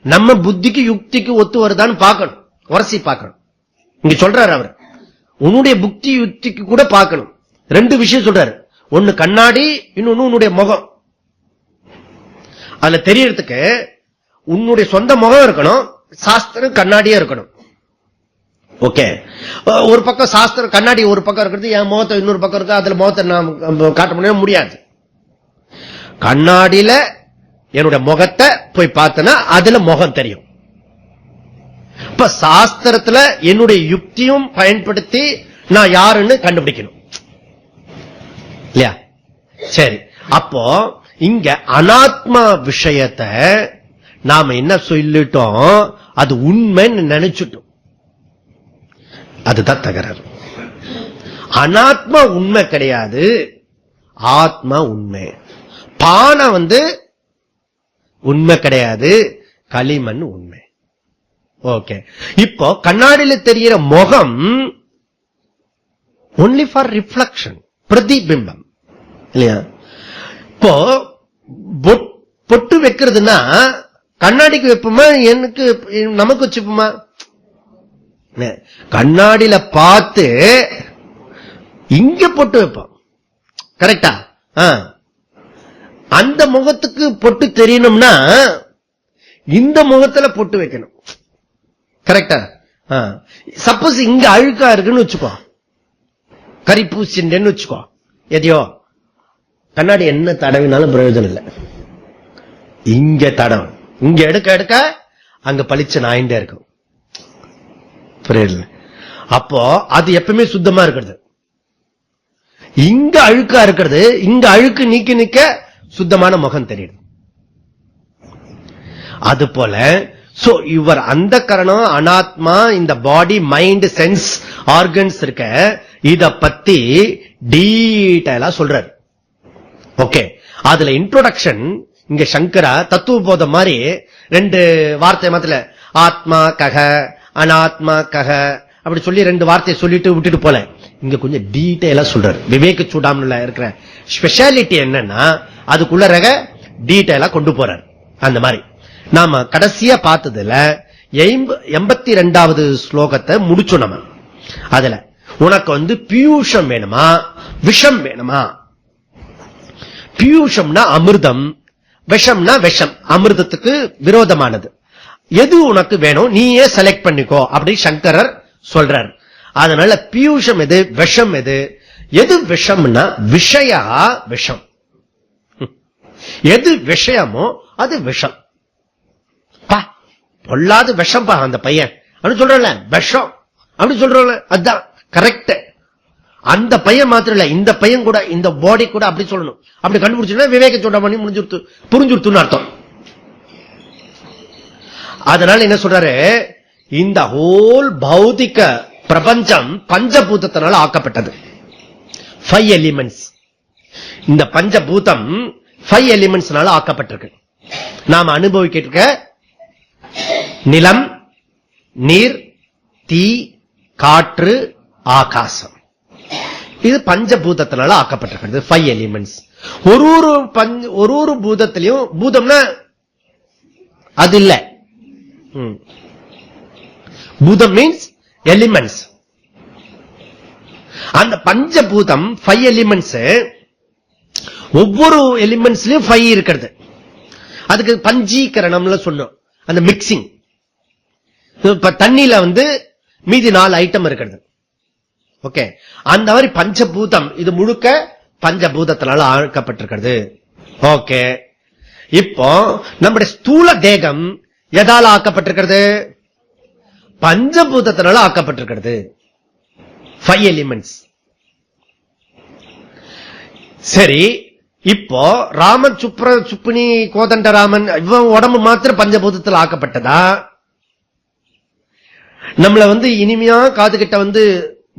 Speaker 1: நம்ம புத்திக்கு யுக்திக்கு ஒத்து வருதான்னு பார்க்கணும், உரசி பார்க்கணும். இங்க சொல்றாரு அவர், உன்னுடைய புத்தி யுக்திக்கு கூட பார்க்கணும். ரெண்டு விஷயம் சொல்றாரு. ஒன்னு கண்ணாடி, இன்னொன்னு உன்னுடைய முகம். அதுல தெரியறதுக்கு உன்னுடைய சொந்த முகம் இருக்கணும், சாஸ்திரம் கண்ணாடியே இருக்கணும். ஓகே. ஒரு பக்கம் சாஸ்திரம் கண்ணாடி ஒரு பக்கம் இருக்கிறது, என் முகத்தை இன்னொரு பக்கம் இருக்கு, அதுல முகத்தை நான் காட்ட முடியாது. கண்ணாடியில என்னுடைய முகத்தை போய் பார்த்தனா அதுல முகம் தெரியும். இப்ப சாஸ்திரத்துல என்னுடைய யுக்தியும் பயன்படுத்தி நான் யாருன்னு கண்டுபிடிக்கணும் இல்லையா? சரி, அப்போ இங்க அனாத்மா விஷயத்தை நாம என்ன சொல்லிட்டோம், அது உண்மைன்னு நினைச்சிட்டோம். அதுதான் தகராறு. அனாத்மா உண்மை கிடையாது, ஆத்மா உண்மை. பானை உண்மை கிடையாது, களிமண் உண்மை. ஓகே. இப்போ கண்ணாடியில தெரிகிற முகம் ஒன்லி ஃபார் ரிஃப்ளக்ஷன், பிரதிபிம்பம் இல்லையா? இப்போ பொட்டு வைக்கிறதுனா கண்ணாடிக்கு வைப்போமா, எனக்கு நமக்கு வச்சுப்போமா? கண்ணாடியில பார்த்து இங்க பொட்டு வைப்போம். கரெக்டா? அந்த முகத்துக்கு பொட்டு தெரியணும்னா இந்த முகத்துல பொட்டு வைக்கணும். கரெக்டா? சப்போஸ் இங்க அழுக்கா இருக்குன்னு வச்சுக்கோ, கரிப்பூசின்னு வச்சுக்கோ, எதையோ கண்ணாடி என்ன தடவினாலும் பிரயோஜனம் இல்லை. இங்க தடவும், இங்க எடுக்க எடுக்க அங்க பளிச்ச நாயிண்டே இருக்கும். புரியல? அப்போ அது எப்பவுமே சுத்தமா இருக்கிறது. இங்க அழுக்கா இருக்கிறது, இங்க அழுக்கு நீக்கி நிக்க சுத்தமான முகம் தெரியுது. அது போல இவர் அந்த கரணம் அனாத்மா, இந்த பாடி மைண்ட் சென்ஸ் ஆர்கன்ஸ் இருக்க, இத பத்தி டீட்டெயிலா சொல்றாரு. ஓகே, அதுல இன்ட்ரோடக்ஷன் இங்க சங்கரா தத்துவ போதம் மாதிரி 2 வார்த்தை மாத்திர ஆத்மா கக அனாத்மா கக அப்படி சொல்லி 2 வார்த்தையை சொல்லிட்டு விட்டுட்டு போல. இங்க கொஞ்சம் டீடைலா சொல்றாரு. விவேக சூடாமணில இருக்கிற ஸ்பெஷாலிட்டி என்னன்னா அதுக்குள்ள ரக டீடைலா கொண்டு போறாரு. அந்த மாதிரி நாம கடைசியா பார்த்ததுல 82வது ஸ்லோகத்தை முடிச்சோம். நம்ம அதுல உனக்கு பியூஷம் வேணுமா விஷம் வேணுமா? பியூஷம்னா அமிர்தம், விஷம்னா விஷம், அமிர்தத்துக்கு விரோதமானது. எது உனக்கு வேணும் நீயே செலக்ட் பண்ணிக்கோ அப்படி சங்கரர் சொல்றார். அதனால பியூஷம் எது, விஷம் எது? எது விஷம்னா விஷயா விஷம், எது விஷயமோ அது விஷம். பொல்லாது விஷம் பா அந்த பையன் அப்படி சொல்றல, விஷம் அப்படி சொல்றல, அதுதான் கரெக்ட். அந்த பையன் மாத்திரம் இல்ல, இந்த பையன் கூட, இந்த பாடி கூட அப்படி சொல்லணும். அப்படி கண்டுபிடிச்சுன்னா விவேக சூடாமணி முடிஞ்சுடுத்து, புரிஞ்சுடுத்துன்னு அர்த்தம். அதனால என்ன சொல்றாரு, இந்த ஹோல் பௌதிக பிரபஞ்சம் பஞ்சபூதத்தினால ஆக்கப்பட்டது. 5 எலிமெண்ட்ஸ். இந்த பஞ்சபூதம் 5 எலிமெண்ட்ஸ்னால ஆக்கப்பட்டிருக்கு. நாம அனுபவிக்க நிலம், நீர், தீ, காற்று, ஆகாசம், இது பஞ்சபூதத்தினால ஆக்கப்பட்டிருக்கிறது. 5 எலிமெண்ட்ஸ். ஒரு பூதத்திலையும், பூதம்னா அது இல்ல, பூதம் மீன்ஸ் எலிமெண்ட்ஸ். அந்த பஞ்சபூதம் 5 எலிமெண்ட்ஸ், ஒவ்வொரு எலிமெண்ட்ஸ்லயும் 5 இருக்கிறது. அதுக்கு பஞ்சீகரணம்ல சொன்னோம், அந்த மிக்சிங். தண்ணியில மீதி 4 ஐட்டம் இருக்கிறது. ஓகே, அந்த மாதிரி பஞ்சபூதம் இது முழுக்க பஞ்சபூதத்தினால ஆக்கப்பட்டிருக்கிறது. ஓகே, இப்போ நம்முடைய ஸ்தூல தேகம் எதால ஆக்கப்பட்டிருக்கிறது? பஞ்சபூதத்தினால ஆக்கப்பட்டிருக்கிறது. 5 எலிமெண்ட்ஸ். சரி, இப்போ ராமன், சுப்பினி, கோதண்ட ராமன் இவன் உடம்பு மாத்திரம் பஞ்சபூதத்தில் ஆக்கப்பட்டதா? நம்மள இனிமையா காதுகிட்ட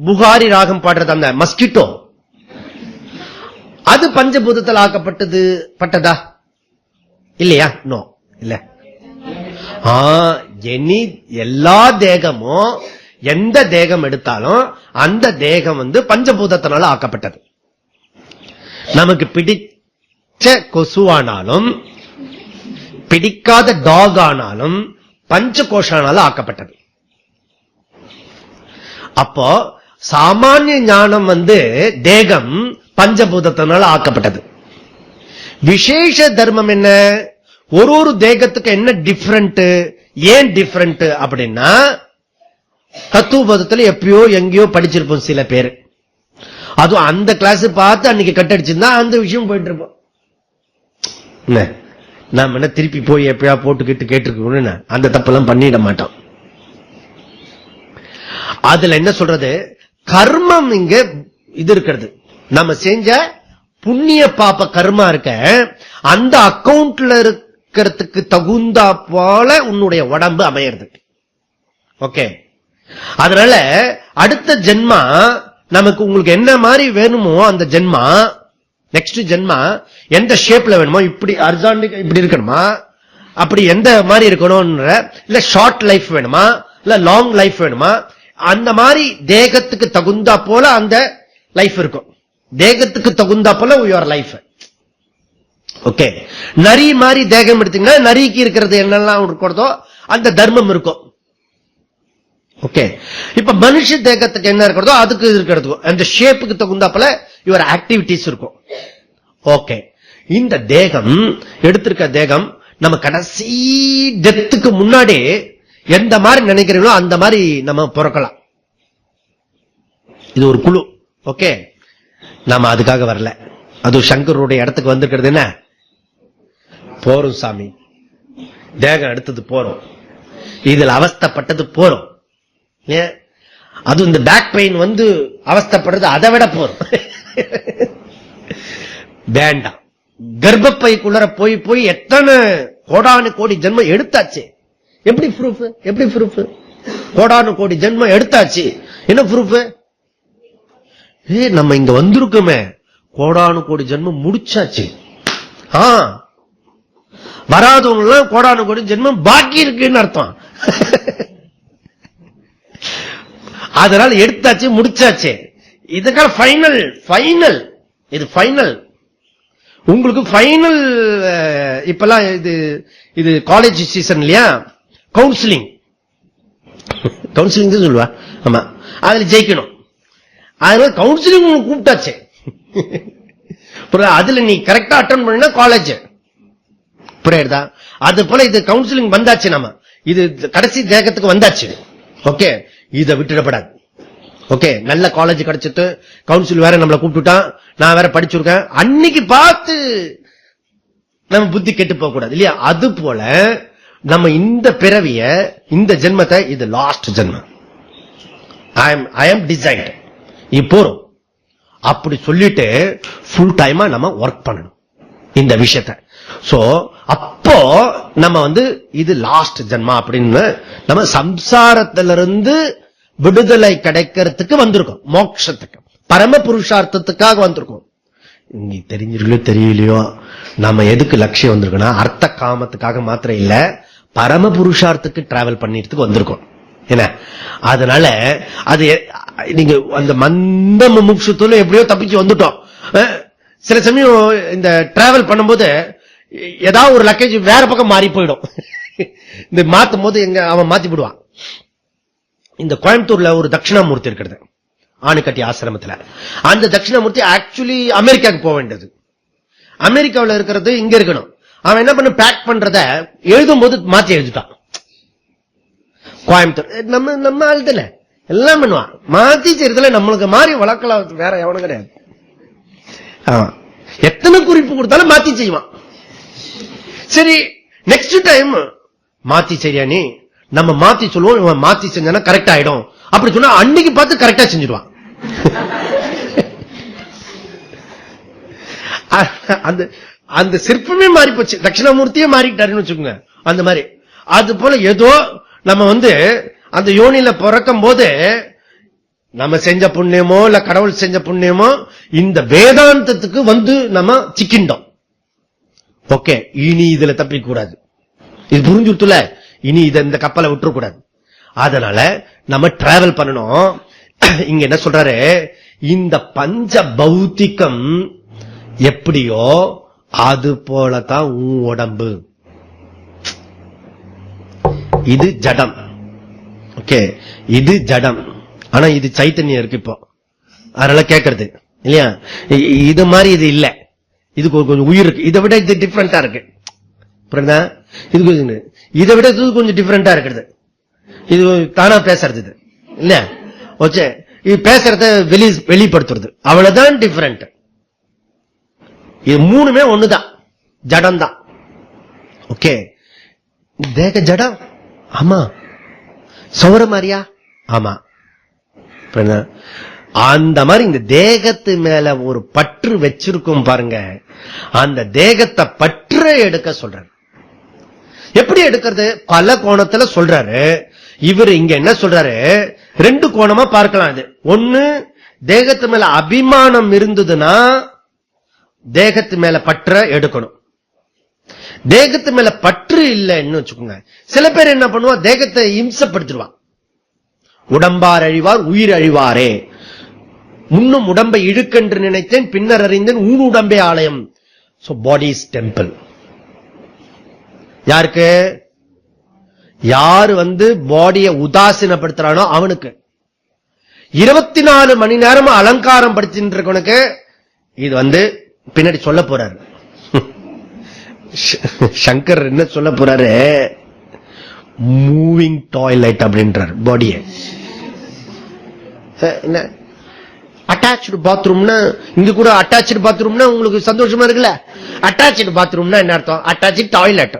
Speaker 1: புகாரி ராகம் பாடுறது அந்த மஸ்கிட்டோ, அது பஞ்சபூதத்தில் ஆக்கப்பட்டதா இல்லையா? நோ, இல்ல. எல்லா தேகமும், எந்த தேகம் எடுத்தாலும் அந்த தேகம் பஞ்சபூதத்தினால ஆக்கப்பட்டது. நமக்கு பிடிச்ச கொசுவானாலும் பிடிக்காத டாக் ஆனாலும் பஞ்ச கோஷானால ஆக்கப்பட்டது. அப்போ சாமானிய ஞானம் தேகம் பஞ்சபூதத்தினால ஆக்கப்பட்டது. விசேஷ தர்மம் என்ன? ஒரு தேகத்துக்கு என்ன டிஃபரண்ட், ஏன் டிஃபரண்ட் அப்படின்னா, தத்துவபோதத்துல எப்பயோ எங்கேயோ படிச்சிருப்போம் சில பேர். அதுவும் அந்த கிளாஸ் பார்த்து அன்னைக்கு கட்டடிச்சிருந்தா அந்த விஷயம் போயிட்டு இருப்போம். நாம என்ன திருப்பி போய் எப்பயா போட்டுக்கிட்டு கேட்டிருக்கோம்னு அந்த தப்பெல்லாம் பண்ணிட மாட்டோம். அதுல என்ன சொல்றது, கர்மம் இங்க இது இருக்கிறது. நம்ம செஞ்ச புண்ணிய பாப்ப கர்மா இருக்க, அந்த அக்கவுண்ட்ல இருக்கிறதுக்கு தகுந்தா போல உன்னுடைய உடம்பு அமையிறது. ஓகே, அதனால அடுத்த ஜென்மா நமக்கு உங்களுக்கு என்ன மாதிரி வேணுமோ அந்த ஜென்மா, நெக்ஸ்ட் ஜென்மா எந்த ஷேப்ல வேணுமோ, இப்படி ஹரிசாண்டல் இப்படி இருக்கணுமா, அப்படி எந்த மாதிரி இருக்கணும், இல்ல ஷார்ட் லைஃப் வேணுமா, இல்ல லாங் லைஃப் வேணுமா, அந்த மாதிரி தேகத்துக்கு தகுந்தா போல அந்த லைஃப் இருக்கும். தேகத்துக்கு தகுந்தா போல யுவர் லைஃப். ஓகே, நரி மாதிரி தேகம் எடுத்தீங்கன்னா நரிக்கு இருக்கிறது என்னெல்லாம் இருக்கிறதோ அந்த தர்மம் இருக்கும். ஓகே, இப்ப மனுஷ தேகத்துக்கு என்ன இருக்கிறதோ அதுக்கு இருக்கிறது, அந்த ஷேப்புக்கு தகுந்தா போல யுவர் ஆக்டிவிட்டிஸ் இருக்கும். ஓகே, இந்த தேகம் எடுத்திருக்க தேகம் நம்ம கடைசி டெத்துக்கு முன்னாடி எந்த மாதிரி நினைக்கிறீங்களோ அந்த மாதிரி நம்ம பிறக்கலாம். இது ஒரு குழு. ஓகே, நாம அதுக்காக வரல. அது சங்கருடைய இடத்துக்கு வந்திருக்கிறது என்ன, போறோம் சாமி, தேகம் எடுத்தது போறோம், இதுல அவஸ்தப்பட்டது போறோம். அது இந்த பேக் பெயின் அவஸ்தப்படுறது அதை விட போறோம். வேண்டாம். கர்ப்பப்பைக்குள்ள போய் போய் எத்தனை கோடானு கோடி ஜென்மம் எடுத்தாச்சு. எப்படி ப்ரூஃப்? எப்படி ப்ரூஃப்? கோடானு கோடி ஜென்மம் எடுத்தாச்சு, என்ன ப்ரூஃப்? நம்ம இங்க வந்திருக்கோமே, கோடானு கோடி ஜென்மம் முடிச்சாச்சு. வராதவங்க எல்லாம் கோடானு கோடி ஜென்மம் பாக்கி இருக்குன்னு அர்த்தம். அதனால எடுத்தாச்சு, முடிச்சாச்சு. இதுக்கான ஃபைனல் ஃபைனல் இது ஃபைனல். உங்களுக்கு ஃபைனல். இப்பெல்லாம் இது காலேஜ் சீசன் இல்லையா, கவுன்சிலிங் கவுன்சிலிங் சொல்லுவா. ஆமா, அதுல ஜெயிக்கணும். அதனால கவுன்சிலிங் கூப்பிட்டாச்சு. அதுல நீ கரெக்டா அட்டெண்ட் பண்ணா காலேஜ் புரியுதா. அது போல இது கவுன்சிலிங் வந்தாச்சு, நம்ம இது கடைசி தேகத்துக்கு வந்தாச்சு. ஓகே, இதை விட்டுடப்படாது. ஓகே, நல்ல காலேஜ் கிடைச்சிட்டு கவுன்சில் வேற நம்மளை கூப்பிட்டுட்டான், நான் வேற படிச்சிருக்கேன், அன்னைக்கு பார்த்து நம்ம புத்தி கெட்டு போக கூடாது இல்லையா. அது போல நம்ம இந்த பிறவிய, இந்த ஜென்மத்தை, இது லாஸ்ட் ஜென்மம், ஐ எம் டிசைன்ட், இப்போ அப்படி சொல்லிட்டு ஃபுல் டைமா நம்ம ஒர்க் பண்ணணும் இந்த விஷயத்தை. சோ அப்போ நம்ம இது லாஸ்ட் ஜென்மா அப்படின்னு நம்ம சம்சாரத்திலிருந்து விடுதலை கிடைக்கிறதுக்கு வந்திருக்கோம், மோட்சத்துக்கு, பரம புருஷார்த்தத்துக்காக வந்திருக்கோம். நீ தெரிஞ்சிருக்கோ தெரியலையோ, நம்ம எதுக்கு லட்சியம் வந்திருக்கோம்னா அர்த்த காமத்துக்காக மாத்திரம் இல்ல, பரம புருஷார்த்துக்கு டிராவல் பண்ணிட்டு வந்திருக்கோம். என்ன, அதனால அது நீங்க அந்த மந்த முமுட்சுத்துல எப்படியோ தப்பிச்சு வந்துட்டோம். சில சமயம் இந்த டிராவல் பண்ணும்போது ஏதாவது ஒரு லக்கேஜ் வேற பக்கம் மாறி போயிடும். இந்த மாத்தும் போது எங்க அவன் மாத்தி விடுவான். இந்த கோயம்புத்தூர்ல ஒரு தட்சிணாமூர்த்தி இருக்கிறது, ஆணுக்கட்டி ஆசிரமத்துல. அந்த தட்சிணாமூர்த்தி ஆக்சுவலி அமெரிக்காவுக்கு போக வேண்டியது, அமெரிக்காவில் இருக்கிறது இங்க இருக்கணும். அவன் என்ன பண்ண, பேக் பண்றத எழுதும் போது மாத்தி எழுதிட்டான். கோயம்புத்தூர் நம்ம ஆளுதுல எல்லாம் பண்ணுவான், மாத்தி செய்யறதுல நம்மளுக்கு மாறி வளர்க்கலாம், வேற எவனும் கிடையாது. எத்தனை குறிப்பு கொடுத்தாலும் மாத்தி செய்வான். சரி, நெக்ஸ்ட் டைம் மாத்தி சரியா நீ, நம்ம மாத்தி சொல்லுவோம், இவன் மாத்தி செஞ்சானா கரெக்ட் ஆயிடும் அப்படி சொன்னா அன்னைக்கு பார்த்து கரெக்டா செஞ்சிடுவான். அந்த சிற்பமே மாறி போச்சு, தட்சிணாமூர்த்தியே மாறிட்டாருன்னு வச்சுக்கோங்க. அந்த மாதிரி அது போல ஏதோ நம்ம அந்த யோனியில பிறக்கும் போது நம்ம செஞ்ச புண்ணியமோ இல்ல கடவுள் செஞ்ச புண்ணியமோ இந்த வேதாந்தத்துக்கு நம்ம சிக்கிண்டோம். ஓகே, இனி இதுல தப்பிக்க கூடாது, இது புரிஞ்சுட்டுல, இனி இந்த கப்பலை விட்டுறக்கூடாது. அதனால நம்ம டிராவல் பண்ணணும். இங்க என்ன சொல்றாரு, இந்த பஞ்ச பௌத்திகம் எப்படியோ அது போலதான் உன் உடம்பு, இது ஜடம். ஓகே, இது ஜடம், ஆனா இது சைத்தன்யம் இருக்கு இப்போ, அதனால கேட்கறது இல்லையா. இது மாதிரி இது இல்ல, இதுக்கு கொஞ்சம் உயிர் இருக்கு, இதை விட இது டிஃபரெண்டா இருக்கு. இது கொஞ்சம் இதை விட இது கொஞ்சம் டிஃபரெண்டா இருக்கிறது, இது தானா பேசுறது இது இல்ல. ஓகே, இது பேசுறத வெளிப்படுத்துறது, அவ்வளவுதான் டிஃபரெண்ட். இது மூணுமே ஒண்ணுதான், ஜடம் தான். ஓகே, தேக ஜடம், ஆமா. சௌர மாதிரியா, ஆமா. அந்த மாதிரி இந்த தேகத்து மேல ஒரு பற்று வச்சிருக்கும் பாருங்க, அந்த தேகத்தை பற்ற எடுக்க சொல்றாரு. எப்படி எடுக்கிறது, பல கோணத்துல சொல்றாரு. இவர் இங்க என்ன சொல்றாரு, ரெண்டு கோணமா பார்க்கலாம். இது ஒண்ணு, தேகத்து மேல அபிமானம் இருந்ததுன்னா தேகத்து மேல பற்ற எடுக்கணும். தேகத்து மேல பற்று இல்லைன்னு வச்சுக்கோங்க, சில பேர் என்ன பண்ணுவா, தேகத்தை இம்சப்படுத்திடுவான். உடம்பார் அழிவார் உயிர் அழிவாரே, முன்னும் உடம்பை இழுக்கென்று நினைத்தேன் பின்னர் அறிந்தேன் ஊன் உடம்பே ஆலயம். So body is temple. யாருக்கு, யாரு பாடியை உதாசீனப்படுத்துறானோ அவனுக்கு. 24 மணி நேரம் அலங்காரம் படுத்திட்டு இருக்கவனுக்கு இது பின்னாடி சொல்ல போறாரு. சங்கர் என்ன சொல்ல போறாரு, மூவிங் டாய்லெட் அப்படின்றார் பாடியை. என்ன அட்டாச்சு பாத்ரூம்னா, இங்க கூட அட்டாச்சு பாத்ரூம்னா உங்களுக்கு சந்தோஷமா இருக்குல்ல. அட்டாச்சு பாத்ரூம்னா என்ன அர்த்தம், அட்டாச்சு டாய்லெட்.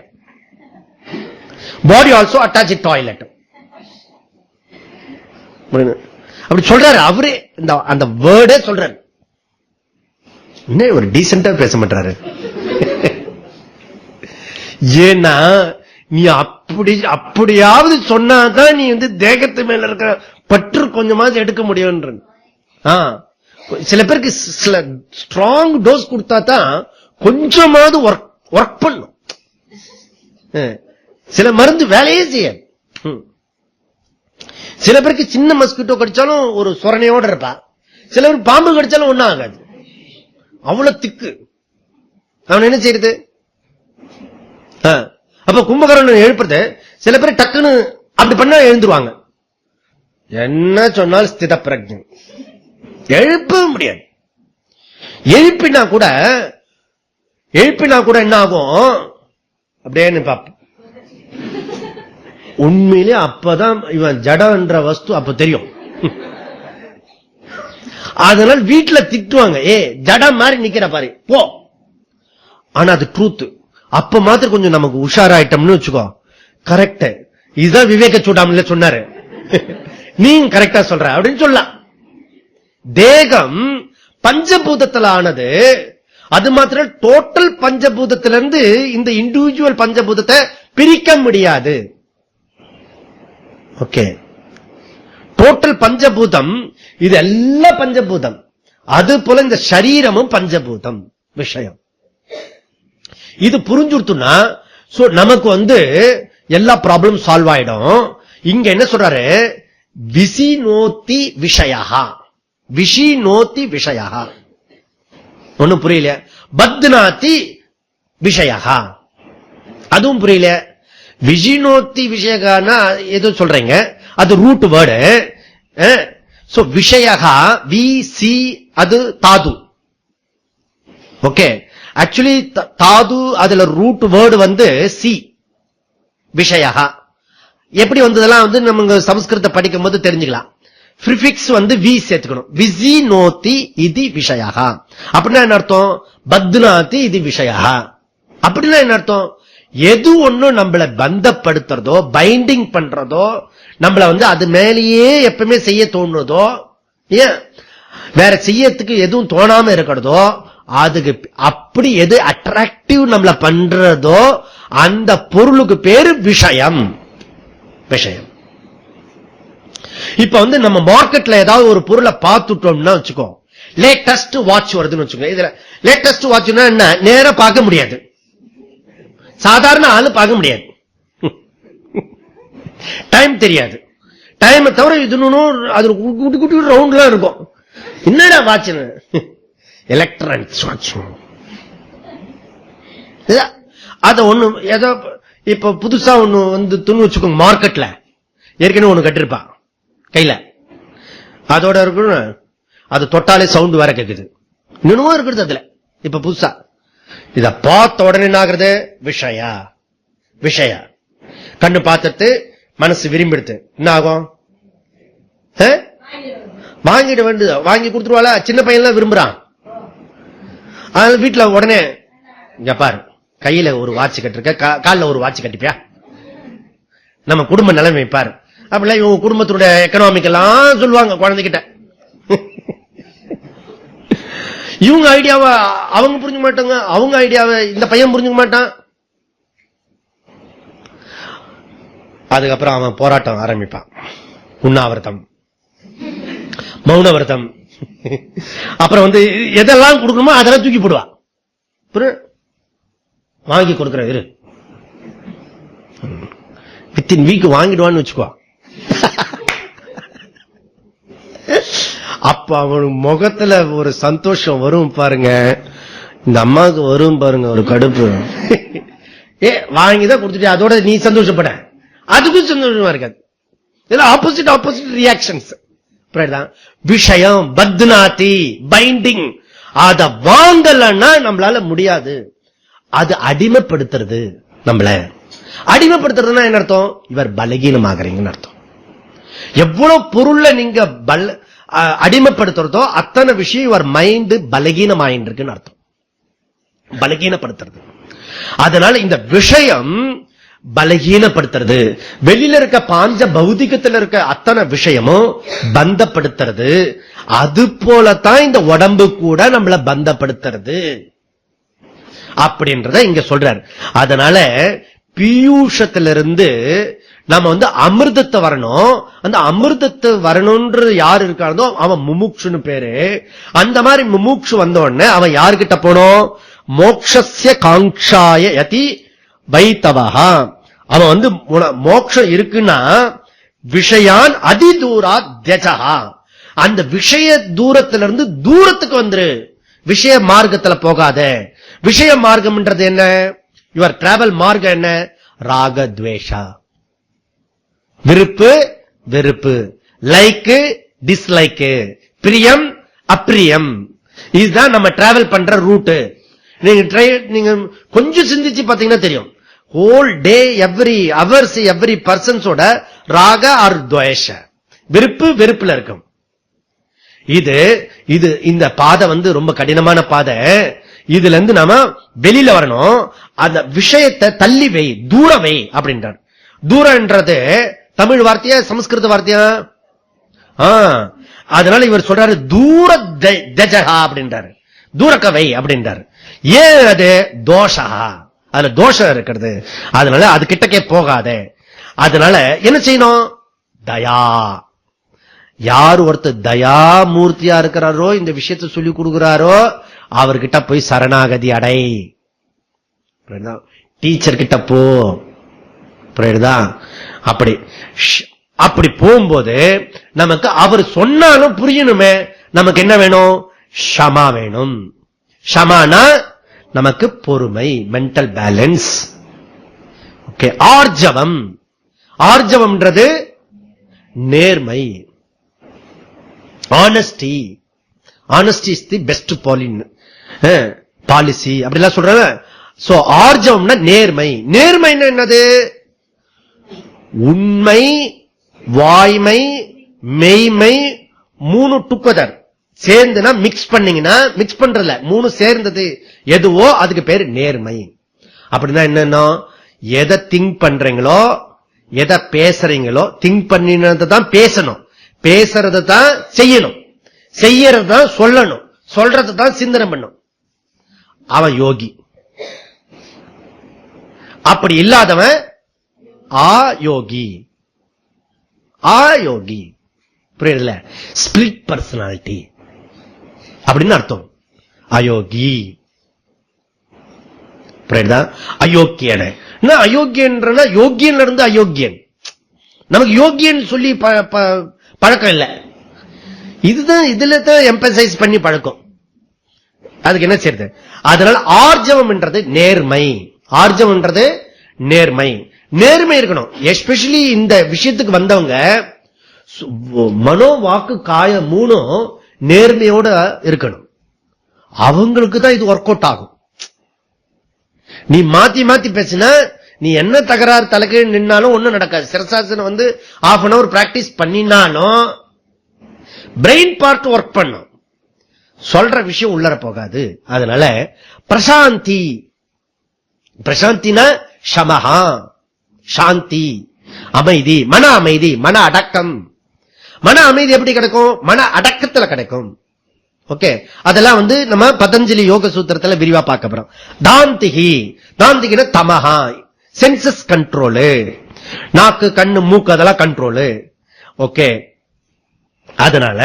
Speaker 1: பாடி ஆல்சோ அட்டாச்சு டாய்லெட் அப்படி சொல்றாரு அவரே, அந்த வேர்டே சொல்றாரு. என்ன ஒரு டீசென்டா பேச மாட்டாரு. ஏன்னா நீ அப்படியாவது சொன்னாதான் நீ தேகத்து மேல இருக்கிற பற்று கொஞ்சமாவது எடுக்க முடியும். சில பேருக்கு சில ஸ்ட்ராங் டோஸ் கொடுத்தா தான் கொஞ்சமாவது ஒர்க் பண்ணும். சில மருந்து வேலையே செய்யாது. சில பேருக்கு சின்ன மஸ்கிட்டோ கடிச்சாலும் ஒரு சொரணையோட இருப்பா, சில பேருக்கு பாம்பு கடிச்சாலும் ஒண்ணும் ஆகாது, அவ்வளவு திக்கு. அவன் என்ன செய்யறது? அப்ப கும்பகரணம் எழுப்புறது சில பேர் டக்குன்னு அப்படி பண்ணா எழுந்துருவாங்க. என்ன சொன்னாலும் ஸ்தித பிரஜ்ஞம், எழுப்ப முடியாது. எழுப்பினா கூட என்ன ஆகும் அப்படின்னு பாப்ப. உண்மையிலே அப்பதான் இவன் ஜடன்ற வஸ்து அப்ப தெரியும். அதனால வீட்டுல திட்டுவாங்க, ஏ ஜட மாதிரி நிக்கிற பாரு போ. ஆனா அது ட்ரூத். அப்ப மாத்திரம் கொஞ்சம் நமக்கு உஷாராயிட்டோம்னு வச்சுக்கோ, கரெக்ட், இதுதான் விவேக சூடாமல சொன்னாரு, நீ கரெக்டா சொல்ற அப்படின்னு சொல்லலாம். தேகம் பஞ்சபூதத்தில் ஆனது, அது மாத்திரம் டோட்டல் பஞ்சபூதத்திலிருந்து இந்த இண்டிவிஜுவல் பஞ்சபூதத்தை பிரிக்க முடியாது. ஓகே, டோட்டல் பஞ்சபூதம், இது எல்லாம் பஞ்சபூதம். அது போல இந்த சரீரமும் பஞ்சபூதம் விஷயம். இது புரிஞ்சுடுத்துனா நமக்கு எல்லா ப்ராப்ளம் சால்வ் ஆயிடும். இங்க என்ன சொல்றாரு? விசிநோத்தி விஷயா, விஷிநோத்தி விஷயா. ஒண்ணும் புரியல. பத்னாதி விஷயா, அதுவும் புரியல. விஜிநோத்தி விஷயகானா ஏதோ சொல்றீங்க, அது ரூட் வேர்டு. விஷயா வி சி, அது தாது. ஓகே, ஆக்சுவலி தாது அதுல ரூட் வேர்டு சி. விஷயா எப்படி வந்ததெல்லாம் நமக்கு சமஸ்கிருத படிக்கும் போது தெரிஞ்சுக்கலாம். பிரிபிக்ஸ் வி சேர்த்துக்கணும். விசி நோத்தி இது விஷயா அப்படின்னா என்ன அர்த்தம்? பத்னாதி இது விஷயா அப்படின்னா என்ன அர்த்தம்? எது ஒண்ணும் நம்மளை பந்தப்படுத்துறதோ, பைண்டிங் பண்றதோ, நம்மள அது மேலேயே எப்பவுமே செய்ய தோணுறதோ, ஏன் வேற செய்யறதுக்கு எதுவும் தோணாம இருக்கிறதோ, அதுக்கு அப்படி எது அட்ராக்டிவ் நம்மள பண்றதோ அந்த பொருளுக்கு பேரு விஷயம். விஷயம். இப்ப நம்ம மார்க்கெட்ல ஏதாவது ஒரு பொருளை பார்த்துட்டோம்னா வச்சுக்கோ, லேட்டஸ்ட் வாட்ச் வருதுன்னு வச்சுக்கோ. இதுல லேட்டஸ்ட் வாட்ச்னா என்ன? நேரம் பார்க்க முடியாது, சாதாரண ஆளு பார்க்க முடியாது, டைம் தெரியாது. டைம் தவிர இது அது குட்டி குட்டி ரவுண்ட்லாம் இருக்கும். என்னடா வாட்ச்? Electronics watch. அத ஒண்ணு ஏதோ இப்ப புதுசா ஒண்ணு துணி வச்சுக்கோங்க, மார்க்கெட்ல ஏற்கனவே ஒண்ணு கட்டிருப்பான் கையில, அதோட இருக்கணும். அது தொட்டாலே சவுண்ட் வேற கேக்குது, இன்னும் இருக்குது அதுல. இப்ப புதுசா இத பார்த்த உடனே என்ன ஆகுறது? விஷயா. விஷயா கண்ணு பார்த்துட்டு மனசு விரும்பிடுத்து என்ன ஆகும்? வாங்கிட வேண்டியது, வாங்கி கொடுத்துருவாளா? சின்ன பையன் விரும்புறான். வீட்டுல உடனே இங்க பாரு, கையில ஒரு வாட்ச் கட்டிருக்க, காலில் ஒரு வாட்ச் கட்டிப்பியா? நம்ம குடும்ப நிலைமை பாரு. அப்படிலாம் இவங்க குடும்பத்தினுடைய எக்கனாமிக்கெல்லாம் சொல்லுவாங்க குழந்தைகிட்ட. இவங்க ஐடியாவை அவங்க புரிஞ்சுக்க மாட்டாங்க, அவங்க ஐடியாவை இந்த பையன் புரிஞ்சுக்க மாட்டான். அதுக்கப்புறம் அவன் போராட்டம் ஆரம்பிப்பான், உண்ணாவிரதம், மௌனவிரதம். அப்புறம் எதெல்லாம் கொடுக்கணுமோ அதெல்லாம் தூக்கி போடுவான். வாங்கி கொடுக்கிற இரு, வித்தின் வீக் வாங்கிடுவான்னு வச்சுக்கோ. அப்ப அவன் முகத்துல ஒரு சந்தோஷம் வரும் பாருங்க, இந்த அம்மாவுக்கு வரும் பாருங்க ஒரு கடுப்பு. வாங்கிதான் கொடுத்துட்டு அதோட நீ சந்தோஷப்பட, அதுக்கும் சந்தோஷமா இருக்காது. இதெல்லாம் ஆப்போசிட் ரியாக்ஷன்ஸ். விஷயம் பத்னாதி, பைண்டிங். அத வாங்கலன்னா நம்மளால முடியாது. அது அடிமைப்படுத்துறது. நம்மள அடிமைப்படுத்துறதுன்னா என்ன அர்த்தம்? இவர் பலகீனமாகறீங்கன்னு அர்த்தம். எவ்வளவு பொருள்ல நீங்க அடிமைப்படுத்துறதோ அத்தனை விஷயம் இவர் மைண்ட் பலகீனமாயின்னு அர்த்தம். பலகீனப்படுத்துறது. அதனால இந்த விஷயம் பலகீனப்படுத்துறது. வெளியில இருக்க பாஞ்ச பௌதிகத்தில் இருக்க அத்தனை விஷயமும் பந்தப்படுத்துறது. அது போலத்தான் இந்த உடம்பு கூட நம்மள பந்தப்படுத்துறது அப்படின்றத இங்க சொல்றார். அதனால பீயூஷத்திலிருந்து நாம அமிர்தத்தை வரணும். அந்த அமிர்தத்தை வரணும்ன்ற யாரு இருக்கானோ அவன் முமுக்ஷுன்னு பேரு. அந்த மாதிரி முமுக்ஷு வந்த உடனே அவன் யாருகிட்ட போனோம்? மோக்ஷஸ்ய காங்க்ஷாய யதி வைத்தவஹா. அவன் மோக்ஷம் இருக்குன்னா விஷயான் அதி தூரா தியஜஹா. அந்த விஷய தூரத்திலிருந்து தூரத்துக்கு வந்துரு. விஷய மார்க்கத்துல போகாத. விஷய மார்க்கம்ன்றது என்ன? யுவர் டிராவல் மார்க்கம் என்ன? ராகத்வேஷா, விருப்பு வெறுப்பு, லைக்கு டிஸ்லைக்கு, பிரியம் அப்பிரியம். இதுதான் நம்ம டிராவல் பண்ற ரூட். நீங்க கொஞ்சம் சிந்திச்சு பாத்தீங்கன்னா தெரியும். Whole day every hours every பர்சன்ஸோட ராக ஆர் துவேஷ, விருப்பு வெறுப்புல இருக்கும். இது இந்த பாதை ரொம்ப கடினமான பாதை. இதுல இருந்து நாம வெளியில வரணும். அந்த விஷயத்தை தள்ளி வை, தூர வை அப்படின்றார். தூரன்றது தமிழ் வார்த்தையா சமஸ்கிருத வார்த்தையா? அதனால இவர் சொல்றாரு தூர தஜஹா அப்படின்றாரு, தூரக்கவை அப்படின்றாரு. ஏன்? அது தோஷா, அதுல தோஷம் இருக்கிறது. அதனால அது கிட்டக்கே போகாத. அதனால என்ன செய்யணும்? தயா. யார் ஒருத்தர் தயாமூர்த்தியா இருக்கிறாரோ, இந்த விஷயத்தை சொல்லி கொடுக்கிறாரோ, அவர்கிட்ட போய் சரணாகதி அடை. டீச்சர் கிட்ட போ. அப்படி போகும்போது நமக்கு அவர் சொன்னாலும் புரியணுமே. நமக்கு என்ன வேணும்? ஷமா வேணும். ஷமானா நமக்கு பொறுமை, மென்டல் பேலன்ஸ். ஓகே. ஆர்ஜவம், ஆர்ஜவம்ன்றது நேர்மை, honesty. Honesty is the best policy அப்படிலாம் சொல்றாங்க. சோ ஆர்ஜவம்னா நேர்மை. நேர்மைன்னா என்னது? உண்மை, வாய்மை, மெய்மை, மூணு டுகெதர் சேர்ந்துனா மிக்ஸ் பண்ணீங்கன்னா, மிக்ஸ் பண்றதுல மூணு சேர்ந்தது எதுவோ அதுக்கு பேரு நேர்மை. அப்படின்னா என்னன்னா, எதை திங்க் பண்றீங்களோ, எதை பேசுறீங்களோ, திங்க் பண்ணினதான் பேசணும், பேசுறதை தான் செய்யணும், செய்யறது தான் சொல்லணும், சொல்றது தான் சிந்தனை பண்ணும். அவன் யோகி. அப்படி இல்லாதவன் ஆயோகி. ஆயோகி புரியுதுல? ஸ்பிளிட் பர்சனாலிட்டி அப்படின்னு அர்த்தம். அயோகி புரியுதா? அயோக்கியன அயோக்கியன்ற யோகியன் இருந்து அயோக்கியன். நமக்கு யோகியன் சொல்லி பழக்கம் இல்ல. இதுதான் இதுல தான் எம்பசைஸ் பண்ணி பழக்கம். அதுக்கு என்ன செய்யுது? அதனால ஆர்ஜவம் என்றது நேர்மை. ஆர்ஜவம் என்றது நேர்மை. நேர்மை இருக்கணும். எஸ்பெஷலி இந்த விஷயத்துக்கு வந்தவங்க மனோ வாக்கு காய மூணும் நேர்மையோட இருக்கணும். அவங்களுக்கு தான் இது ஒர்க் அவுட் ஆகும். நீ மாத்தி மாத்தி பேசினா, நீ என்ன தகராறு தலைக்கு நின்னாலும் ஒண்ணும் நடக்காது. சிரசாசனம் half an hour பிராக்டிஸ் பண்ணினாலும் பிரெயின் பார்ட் ஒர்க் பண்ணும், சொல்ற விஷயம் உள்ளர போகாது. அதனால பிரசாந்தி. பிரசாந்தினா சமஹா, சாந்தி, அமைதி, மன அமைதி, மன அடக்கம். மன அமைதி எப்படி கிடைக்கும்? மன அடக்கத்துல கிடைக்கும். ஓகே. அதெல்லாம் நம்ம பதஞ்சலி யோக சூத்திரத்துல விரிவா பார்க்க போறோம். தாந்திகி. தாந்திகின தமஹா, சென்சஸ் கண்ட்ரோலு, நாக்கு கண்ணு மூக்கு அதெல்லாம் கண்ட்ரோலு. ஓகே. அதனால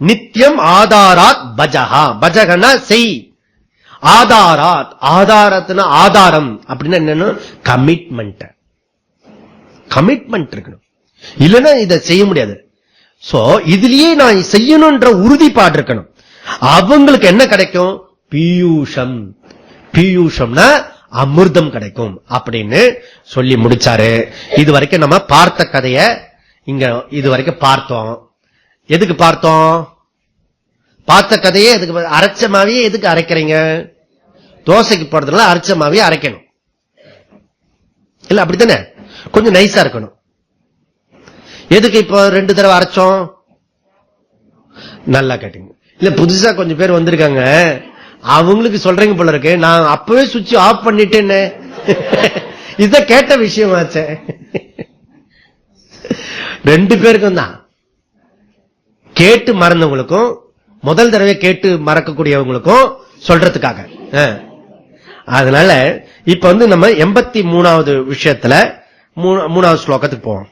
Speaker 1: நித்தியம் ஆதாராத் பஜஹா. பஜகனா செய். ஆதாராத், ஆதாரத்துனா ஆதாரம் அப்படின்னா என்னன்னு, கமிட்மெண்ட். கமிட்மெண்ட் இருக்கணும், இல்லைன்னா இதை செய்ய முடியாது. சோ இதுலயே நான் செய்யணும்ன்ற உறுதிப்பாடு இருக்கணும். அவங்களுக்கு என்ன கிடைக்கும்? பீயூஷம். பீயூஷம்னா அமிர்தம் கிடைக்கும் அப்படின்னு சொல்லி முடிச்சாரு. இதுவரைக்கும் நம்ம பார்த்த கதைய இங்க இதுவரைக்கும் பார்த்தோம். எதுக்கு பார்த்தோம்? பார்த்த கதையே எதுக்கு? அரைச்ச மாவியே எதுக்கு அரைக்கிறீங்க? தோசைக்கு போடுறதுனால அரைச்ச மாவியே அரைக்கணும் இல்ல? அப்படித்தானே? கொஞ்சம் நைஸா இருக்கணும். எதுக்கு இப்போ 2 தடவை அரைச்சோம்? நல்லா கேட்டீங்க. இல்ல புதுசா கொஞ்சம் பேர் வந்திருக்காங்க, அவங்களுக்கு சொல்றீங்க போல இருக்கு. நான் அப்பவே சுவிட்ச் ஆஃப் பண்ணிட்டேன்னு. இத கேட்ட விஷயமாச்சே. 2 பேருக்கும் தான், கேட்டு மறந்தவங்களுக்கும் முதல் தடவை கேட்டு மறக்கக்கூடியவங்களுக்கும் சொல்றதுக்காக. அதனால இப்ப நம்ம 83வது விஷயத்துல மூணாவது ஸ்லோகத்துக்கு போவோம்.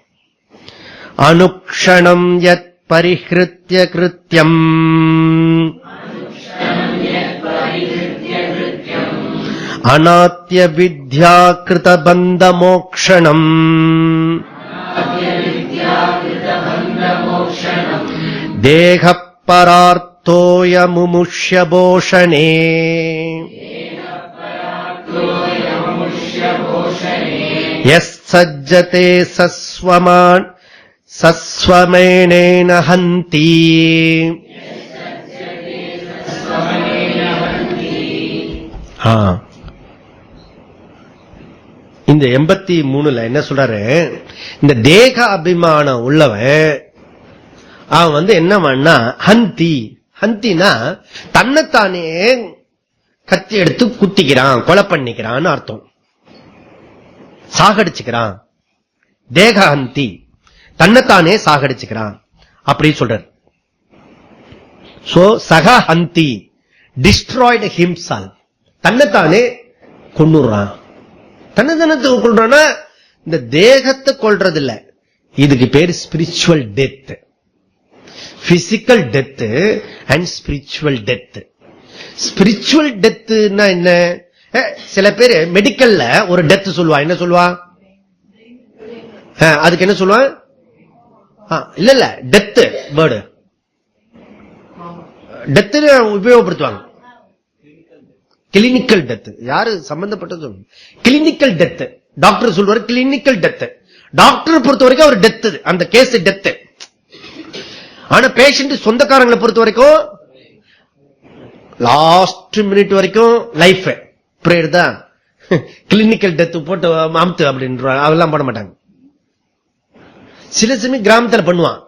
Speaker 1: அனுக்ஷணம் யத் பரிஹ்ருத்ய கிருத்யம் அநாத்ய வித்யா கிருத பந்த மோக்ஷணம் தேக பரார்த்தோய முமுஷ்ய போஷணே யஸ் சஜ்ஜதே சஸ்வமேனேன ஹந்தி. இந்த 83 என்ன சொல்றாரு, இந்த தேக அபிமானம் உள்ளவன் அவன் என்ன பண்ணா ஹந்தி. ஹந்தினா தன்னைத்தானே கத்தி எடுத்து குத்திக்கிறான், கொலை பண்ணிக்கிறான்னு அர்த்தம். சாகடிச்சுக்கிறான். தேக ஹந்தி, தன்னைத்தானே சாகடிச்சுக்கிறான் அப்படி சொல்றார். சோ சக ஹந்தி டிஸ்ட்ராய்டு ஹிம்செல்ஃப், தன்னைத்தானே கொன்னுறான். தன்னை கொள்றான்னா இந்த தேகத்தை கொள்றது இல்ல, இதுக்கு பேரு spiritual death. Physical death and spiritual death. Spiritual டெத்னா என்ன? சில பேர் மெடிக்கல்ல ஒரு டெத் சொல்லுவா. என்ன சொல்லுவா? அதுக்கு என்ன சொல்லுவா? இல்ல டெத் வேர்டு டெத் உபயோகப்படுத்துவாங்க. கிளினிக்கல் டெத் யாரு சம்பந்தப்பட்டது? Clinical death. டாக்டர் சொல்வாரு கிளினிக்கல் டெத். டாக்டர் பொறுத்த வரைக்கும் அவர் டெத், அந்த கேஸ் டெத். ஆனா பேஷண்ட் சொந்தக்காரங்களை பொறுத்த வரைக்கும் லாஸ்ட் மினிட் வரைக்கும் லைஃப் பிரேயர் தான். கிளினிக்கல் டெத் போட்டு அமுத்து அப்படின்ற அதெல்லாம் பண்ண மாட்டாங்க. சில சமயம் கிராமத்தில் பண்ணுவான்,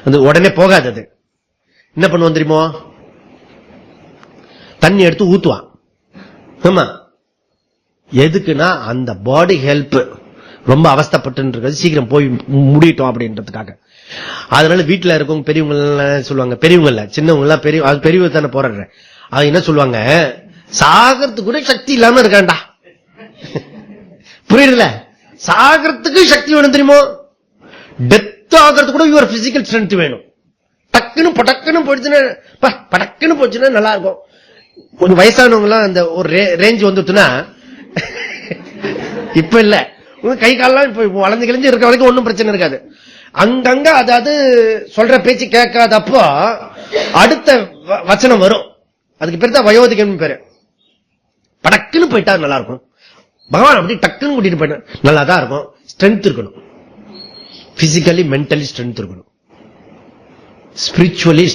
Speaker 1: அது உடனே போகாது. அது என்ன பண்ணுவான் தெரியுமோ? தண்ணி எடுத்து ஊத்துவான். ஆமா, எதுக்குன்னா அந்த பாடி ஹெல்ப் ரொம்ப அவஸ்தப்பட்டு சீக்கிரம் போய் முடியட்டும் அப்படின்றதுக்காக. அதனால வீட்டுல இருக்கவங்க பெரியவங்க சொல்லுவாங்க, பெரியவங்க இல்ல சின்னவங்க எல்லாம், பெரியவங்க தானே போறாரு, அது என்ன சொல்லுவாங்க, சாகிறதுக்கு கூட சக்தி இல்லாம இருக்காண்டா. புரியுதுல? சாகிறதுக்கு சக்தி வேணும் தெரியுமோ? டெத் ஆகிறது கூட யுவர் பிசிக்கல் ஸ்ட்ரென்த் வேணும். டக்குன்னு படக்குன்னு போச்சுன்னா நல்லா இருக்கும். கொஞ்சம் வயசானவங்க எல்லாம் அந்த ஒரு ரேஞ்ச் வந்துட்டுனா, இப்ப இல்ல, கை காலெல்லாம் இப்ப வளர்ந்து கிழிஞ்சு இருக்க வரைக்கும் ஒன்னும் பிரச்சனை இருக்காது. அங்கங்க அதாவது சொல்ற பேச்சு கேட்காதப்போ அடுத்த வச்சனம் வரும். அதுக்கு பேர் தான் வயோதிகம் பேரு. படக்குன்னு போயிட்டா நல்லா இருக்கும். பகவான் அப்படி டக்குன்னு கூட்டிட்டு போயிட்டா நல்லாதான் இருக்கும். ஸ்ட்ரென்த் இருக்கணும், பிசிக்கலி மென்டலி ஸ்ட்ரென்த் இருக்கணும், ஸ்பிரிச்சுவலி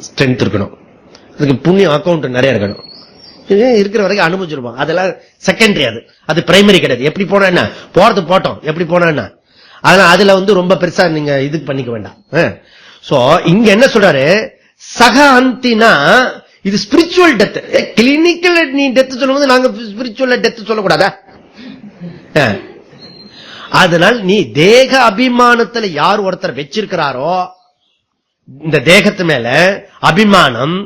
Speaker 1: ஸ்ட்ரென்த் இருக்கணும். அதுக்கு புண்ணியம் அக்கௌண்ட் நிறைய இருக்கணும். இருக்கிற வரைக்கும் அனுபவிச்சிருப்போம். அதெல்லாம் செகண்டரி, அது பிரைமரி கிடையாது. எப்படி போனா என்ன, போறது போட்டோம், எப்படி போனா என்ன. அதனால அதுல ரொம்ப பெருசா நீங்க இதுக்கு பண்ணிக்க வேண்டாம். சோ இங்க என்ன சொல்றாரு, சக அந்தினா இது ஸ்பிரிச்சுவல் டெத். கிளினிக்கல் நீ டெத் சொல்லும்போது நாங்க ஸ்பிரிச்சுவல் டெத் சொல்லக்கூடாதா? அதனால் நீ தேக அபிமானத்துல யார் ஒருத்தர் வச்சிருக்கிறாரோ, இந்த தேகத்து மேல அபிமானம்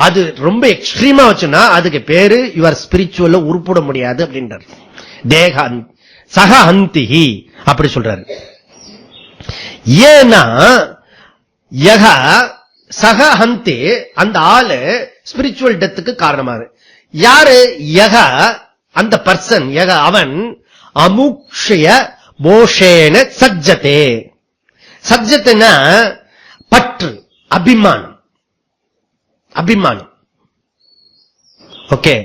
Speaker 1: அது ரொம்ப எக்ஸ்ட்ரீமா வச்சுன்னா அதுக்கு பேரு யுவர் ஸ்பிரிச்சுவல்ல உருப்பிட முடியாது அப்படின்றார். தேக சக ஹந்திஹி அப்படி சொல்றாரு. ஏன்னா யக சக ஹந்தி அந்த ஆளு ஸ்பிரிச்சுவல் டெத்துக்கு காரணமாகுது. யாரு யக? அந்த பர்சன் யக, அவன் அமுக்ஷய போஷேன சஜ்ஜதே. சஜ்ஜத்தைனா பற்று, அபிமானம். அபிமானம் ஓகே.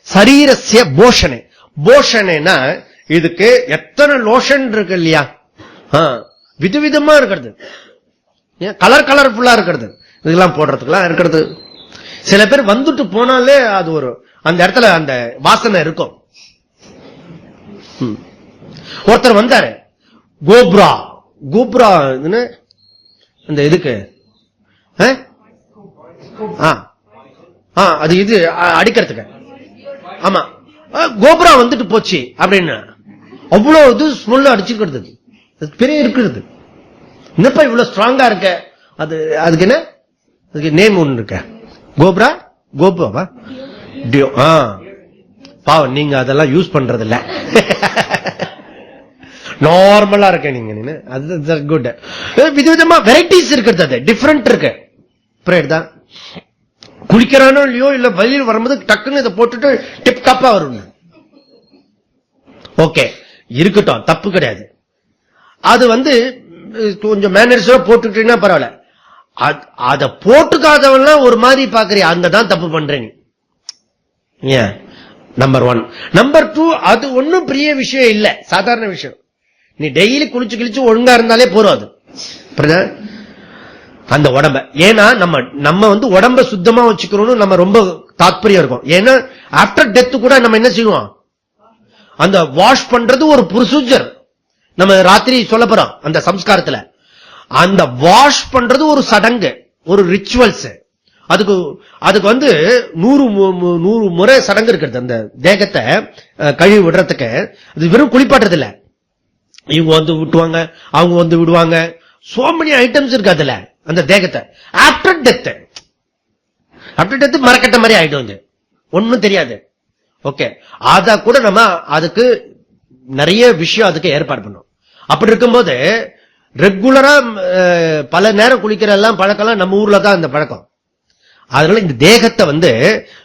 Speaker 1: சரீரஸ்ய போஷணே. போஷணேனா இதுக்கு எத்தனை லோஷன் இருக்கு இல்லையா, விதவிதமா இருக்கிறது, கலர்ஃபுல்லா இருக்கிறது, இதெல்லாம் போடுறதுக்கெல்லாம் இருக்கிறது. சில பேர் வந்துட்டு போனாலே அது ஒரு அந்த இடத்துல அந்த வாசனை இருக்கும். ஒருத்தர் வந்தாரு, கோப்ரா கோப்ரா அந்த இதுக்கு அது இது அடிக்கிறதுக்கு. ஆமா, கோபுரா வந்துட்டு போச்சு அப்படின்னு அவ்வளவு இது ஸ்மெல் அடிச்சுக்கிறது, பெரிய இருக்கிறது. என்னப்பா இவ்வளவு ஸ்ட்ராங்கா இருக்க? அதுக்கு என்ன, அதுக்கு நேம் ஒண்ணு இருக்க, கோப்ரா கோபுவா டியோ. பாவம் நீங்க அதெல்லாம் யூஸ் பண்றது இல்ல. நார்மலா இருக்க நீங்க, அது குட். விதவிதமா வெரைட்டிஸ் இருக்கிறது, அது டிஃபரெண்ட் இருக்கு. தான் குளிக்கிறானோ இல்லையோ, இல்ல வெளியில் வரும்போது டக்குன்னு இதை போட்டுட்டு டிப் டாப்பா வரும். ஓகே, இருக்கட்டும், தப்பு கிடையாது. அது கொஞ்சம் மேனர்ஸோட போட்டுக்கிட்டீங்கன்னா பரவாயில்ல. அத போட்டுக்காதவன் ஒரு மாதிரி பாக்குறியா, அங்கதான் தப்பு பண்ற நீ. நம்பர் 1. நம்பர் 2, அது ஒன்னும் பெரிய விஷயம் இல்ல, சாதாரண விஷயம். நீ டெய்லி குளிச்சு கிழிச்சு ஒழுங்கா இருந்தாலே போறோம் அது அந்த உடம்ப. ஏன்னா நம்ம உடம்ப சுத்தமா வச்சுக்கிறோம், நம்ம ரொம்ப தாத்பரியம் இருக்கும். ஏன்னா ஆப்டர் டெத் கூட நம்ம என்ன செய்வோம், அந்த வாஷ் பண்றது ஒரு ப்ரொசீஜர். நம்ம ராத்திரி சொல்ல போறோம் அந்த சம்ஸ்காரத்துல. அந்த வாஷ் பண்றது ஒரு சடங்கு, ஒரு ரிச்சுவல்ஸ். அதுக்கு 100 முறை சடங்கு இருக்கிறது. அந்த தேகத்தை கழுவி விடுறதுக்கு அது வெறும் குளிப்பாட்டுறது இல்ல. இவங்க விட்டுவாங்க, அவங்க விடுவாங்க. சோ மெனி ஐட்டம்ஸ் இருக்கு அதுல. அந்த தேகத்தை ஆப்டர் டெத் மரக்கட்ட மாதிரி ஆயிடும், ஒன்னும் தெரியாது. ஓகே, அத கூட நம்ம அதுக்கு நிறைய விஷயம் அதுக்கு ஏற்பாடு பண்ணோம். அப்படி இருக்கும்போது ரெகுலரா பல நேரம் குளிக்கிற எல்லாம் பழக்கம் நம்ம ஊர்ல தான் அந்த பழக்கம். அதனால இந்த தேகத்தை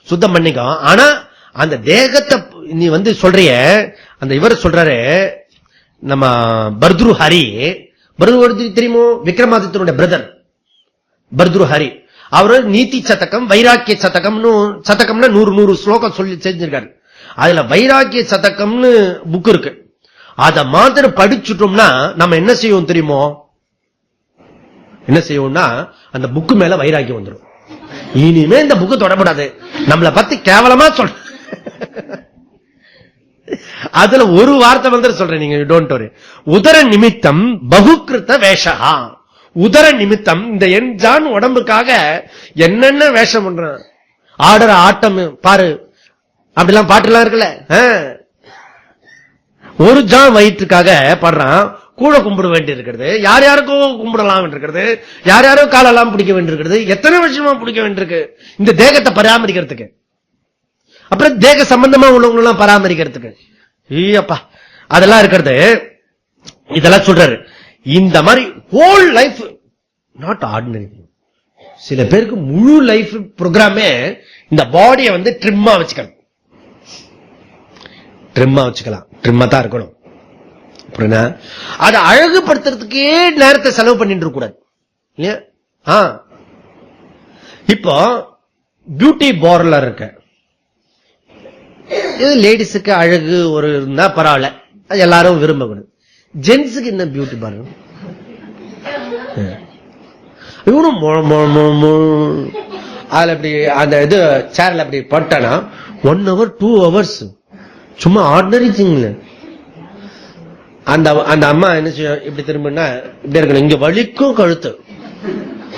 Speaker 1: சுத்தம் பண்ணிக்கோ. ஆனா அந்த தேகத்தை நீ சொல்றிய, அந்த இவர் சொல்றாரு நம்ம பர்துரு ஹரி. பர்துரு தெரியுமோ, விக்ரமாதித்யனுடைய பிரதர் பர்துரு ஹரி. அவரு நீதி சதகம், வைராக்கிய சதகம்னு 100 ஸ்லோகம் சொல்லி செஞ்சிருக்காரு. அதுல வைராக்கிய சதகம்னு புக் இருக்கு. அத மாத்திரம் படிச்சுட்டோம்னா நம்ம என்ன செய்வோம் தெரியுமோ, என்ன செய்வோம்னா அந்த புக்கு மேல வைராக்கியம் வந்துடும். இனிமே இந்த புக்கு தொடப்படாது, நம்மளை பத்தி கேவலமா சொல்ற. அதுல ஒரு வார்த்தை சொல்றேன், நீங்க டோன்ட் வரி. உதர நிமித்தம் பகுக்கிருத்த வேஷா. உதர நிமித்தம் இந்த என் ஜான் உடம்புக்காக என்னென்ன வேஷம் பண்றான். ஆடுற ஆட்டம் பாரு, அப்படிலாம் பாட்டுலாம் இருக்குல்ல. ஒரு ஜான் வயிற்றுக்காக பாடுறான், கூட கும்பிட வேண்டி இருக்கிறது, யார் யாருக்கோ கும்பிடலாம் இருக்கிறது, யார் யாரோ காலெல்லாம் பிடிக்க வேண்டியிருக்கிறது, எத்தனை வருஷமா பிடிக்க வேண்டியிருக்கு இந்த தேகத்தை பராமரிக்கிறதுக்கு. அப்புறம் தேக சம்பந்தமா உள்ளவங்க எல்லாம் பராமரிக்கிறதுக்கு. ஐயப்பா, அதெல்லாம் இருக்கிறது. இதெல்லாம் சொல்றாரு. இந்த மாதிரி ஹோல் லைஃப் நாட் ஆர்டினரி. சில பேருக்கு முழு லைஃப் ப்ரோக்ராமே இந்த பாடியை ட்ரிம்மா வச்சுக்கணும். ட்ரிம்மா வச்சுக்கலாம், ட்ரிம்மா தான் இருக்கணும். அதை அழகுபடுத்துறதுக்கே நேரத்தை செலவு பண்ணிட்டு இருக்க கூடாது. இப்போ பியூட்டி பார்லர் இருக்கு. இது லேடிஸுக்கு அழகு ஒரு இருந்தா பரவாயில்ல, அது எல்லாரும் விரும்பக்கூடாது. ஜென்ஸுக்கு என்ன பியூட்டி பார்லர்? இவனும் அதுல அப்படி அந்த இது சேர்ல அப்படி பட்டானா 1 hour 2 hours சும்மா ஆர்டினரி திங்ல. அந்த அம்மா என்ன செய்யும், இப்படி திரும்பினா இப்படி இருக்கணும், இங்க வலிக்கும் கழுத்து,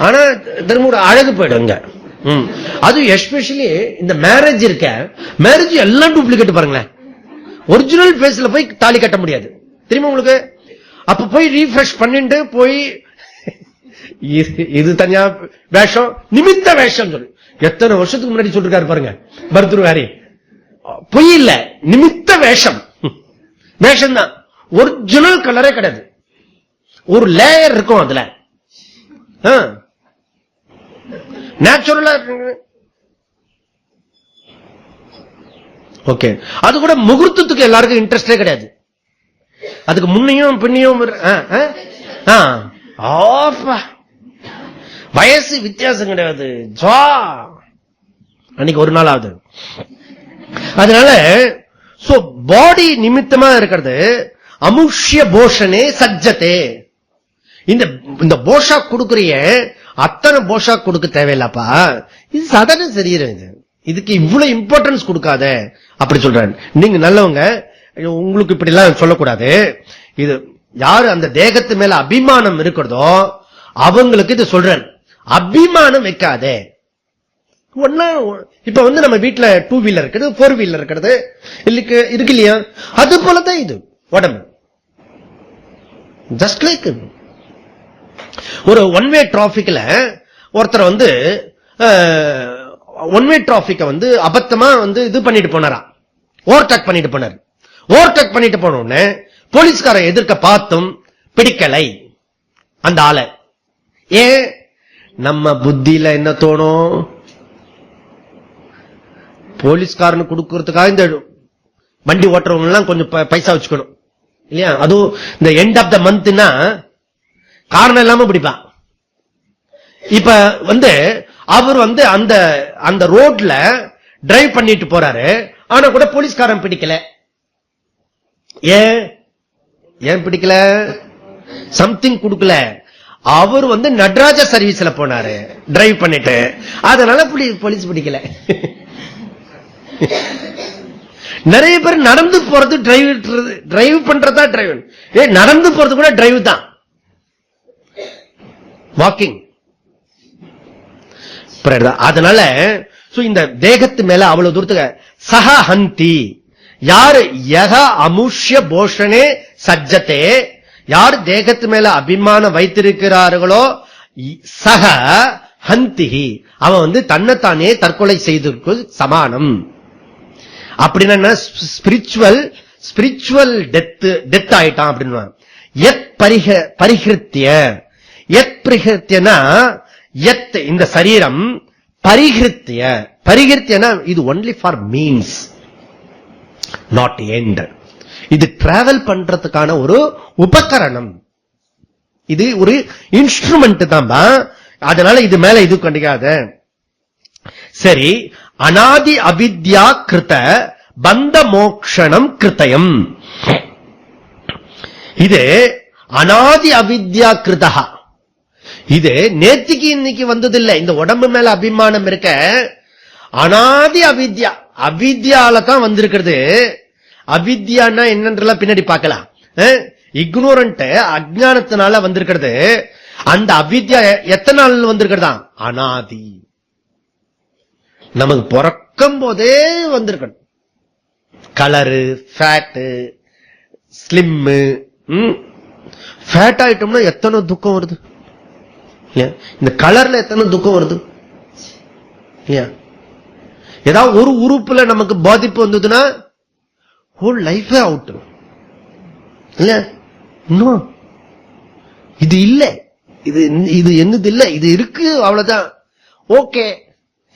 Speaker 1: ஆனா திரும்ப அழகு போயிடும் இங்க. அது எஸ்பெஷலி இந்த மேரேஜ் இருக்க, மேரேஜ் எல்லாம் டூப்ளிகேட் பாருங்களேன். ஒரிஜினல் பேஸ்ல போய் தாலி கட்ட முடியாது தெரியுமா உங்களுக்கு. அப்ப போய் ரீஃப்ரெஷ் பண்ணிட்டு போய் இது தனியா வேஷம், நிமித்த வேஷம் சொல்லு. எத்தனை வருஷத்துக்கு முன்னாடி சொல்லிருக்காரு பாருங்க பர்துரு ஹரி. பொய் இல்ல, நிமித்த வேஷம். வேஷம் தான், ஒரிஜினல் கலரே கிடையாது. ஒரு லேயர் இருக்கும் அதுல, நேச்சுரலா இருக்கு. ஓகே, அது கூட முகூர்த்தத்துக்கு எல்லாருக்கும் இன்ட்ரெஸ்டே கிடையாது. அதுக்கு முன்னையும் பின்னையும் வயசு வித்தியாசம் கிடையாது. அன்னைக்கு ஒரு நாள் ஆகுது. அதனால பாடி நிமித்தமா இருக்கிறது. அமுஷ்ய போஷனே சஜ்ஜதே. இந்த போஷாக் கொடுக்கறிய அத்தனை போஷாக் கொடுக்க தேவையில்லப்பா, இது சாதாரண சரீரம், இதுக்கு இவ்வளவு இம்பார்ட்டன்ஸ் கொடுக்காத அப்படி சொல்றாரு. நீங்க நல்லவங்க, உங்களுக்கு இப்படி எல்லாம் சொல்லக்கூடாது. இது யாரு அந்த தேகத்து மேல அபிமானம் இருக்கிறதோ அவங்களுக்கு இது சொல்றாரு. அபிமானம் வைக்காதே. இப்ப நம்ம வீட்டுல 2 வீலர் இருக்குது, 4 வீலர் இருக்கிறது இருக்கு இல்லையா, அது போலதான் இது உடம்பு. ஜஸ்ட் லைக் ஒரு ஒன் வே டிராபிக்ல ஒருத்தர் ஒன் வே டிராபிக்க அபத்தமா இது பண்ணிட்டு போனாரா, ஓவர்டேக் பண்ணிட்டு போனார். ஓவர்டேக் பண்ணிட்டு போன உடனே போலீஸ்காரன் எதிர்க்க பார்த்தும் பிடிக்கலை அந்த ஆளை. ஏன்? நம்ம புத்தியில என்ன தோணும்? போலீஸ்காரனு கொடுக்கறதுக்காக இந்த வண்டி ஓட்டுறவங்க எல்லாம் கொஞ்சம் பைசா வச்சுக்கணும் இல்லையா? அதுவும் இந்த எண்ட் ஆஃப் த மந்த்னா காரணம் இல்லாம பிடிப்பான். இப்ப அவர் அந்த அந்த ரோட்ல டிரைவ் பண்ணிட்டு போறாரு, ஆனா கூட போலீஸ்காரன் பிடிக்கல. ஏன் பிடிக்கல? சம்திங் கொடுக்கல. அவர் நடராஜ சர்வீஸ்ல போனாரு டிரைவ் பண்ணிட்டு, அதனால போலீஸ் பிடிக்கல. நிறைய பேர் நடந்து போறது டிரைவ் பண்றதா டிரைவ், நடந்து போறது கூட டிரைவ் தான், வாக்கிங். அதனால இந்த தேகத்து மேல அவ்வளவு தூரத்துக்கு சஹ ஹந்தி, யாரு யக அமுஷ்ய போஷனே சஜ்ஜத்தே, யார் தேகத்து மேல அபிமானம் வைத்திருக்கிறார்களோ சக ஹந்திஹி, அவன் தன்னைத்தானே தற்கொலை செய்திருக்கு சமானம். அப்படின்னா ஸ்பிரிச்சுவல் டெத் ஆயிட்டான் அப்படின்னு. எத் பரிகிருத்திய, எத் பரிகிருத்தியனா எத் இந்த சரீரம், பரிகிருத்திய, பரிகிருத்தியனா இது only for means not end. இது டிராவல் பண்றதுக்கான ஒரு உபகரணம், இது ஒரு இன்ஸ்ட்ருமெண்ட் தான். அதனால இது மேல இது கண்டிக்காத. சரி, அநாதி அவித்யா கிருத பந்த மோக்ஷணம் கிருத்தயம். இது அநாதி அவித்யா கிருதா, இது நேத்திக்கு இன்னைக்கு வந்ததில்லை. இந்த உடம்பு மேல அபிமானம் இருக்க அநாதி அவித்யா, அவித்யால தான் வந்திருக்கிறது. அவித்யான்னா என்னன்றலாம் பின்னாடி பார்க்கலாம். இக்னோரண்ட், அஜ்ஞானத்தினால வந்திருக்கிறது. அந்த அவித்யா எத்தனை நாள் வந்திருக்கிறதா? அநாதி. நமக்கு பிறக்கும் போதே வந்திருக்கணும். Colour, fat, slim. ஃபேட் ஆயிட்டோம்னா எத்தனை துக்கம் வருது, இந்த கலர்ல எத்தனை துக்கம் வருது. ஏதாவது ஒரு உறுப்புல நமக்கு பாதிப்பு வந்ததுன்னா ஹோல் லைஃபே அவுட் இல்ல. இன்னும் இது இல்ல, இது என்னது இல்ல, இது இருக்கு அவ்வளவுதான். ஓகே,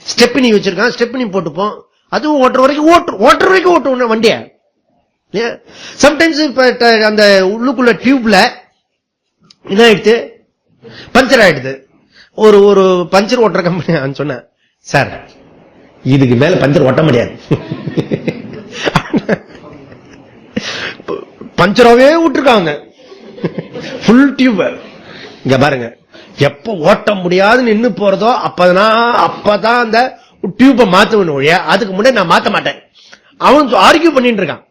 Speaker 1: ஸ்டெப்னி வச்சிருக்கான், ஸ்டெப்னி போட்டுப்போம். அதுவும் ஓட்டுற வரைக்கும் ஓட்டுவோம் வண்டிய. சம்டைம்ஸ் இப்ப அந்த உள்ளுக்குள்ள டியூப்ல என்ன ஆயிடுச்சு, பஞ்சர் ஆயிடுது. ஒரு பஞ்சர் ஓட்டுற கம்பெனி சொன்ன, சார் இதுக்கு மேல பஞ்சர் ஓட்ட முடியாது, பஞ்சராவே விட்டுருக்காங்க ஃபுல் டியூப். இங்க பாருங்க, எப்ப ஓட்ட முடியாது நின்னு போறதோ அப்பதான் அந்த டியூப மாத்தணும் ஒழிய அதுக்கு முன்னாடி நான் மாத்த மாட்டேன். அவன் ஆர்கியூ பண்ணிட்டு இருக்கான்.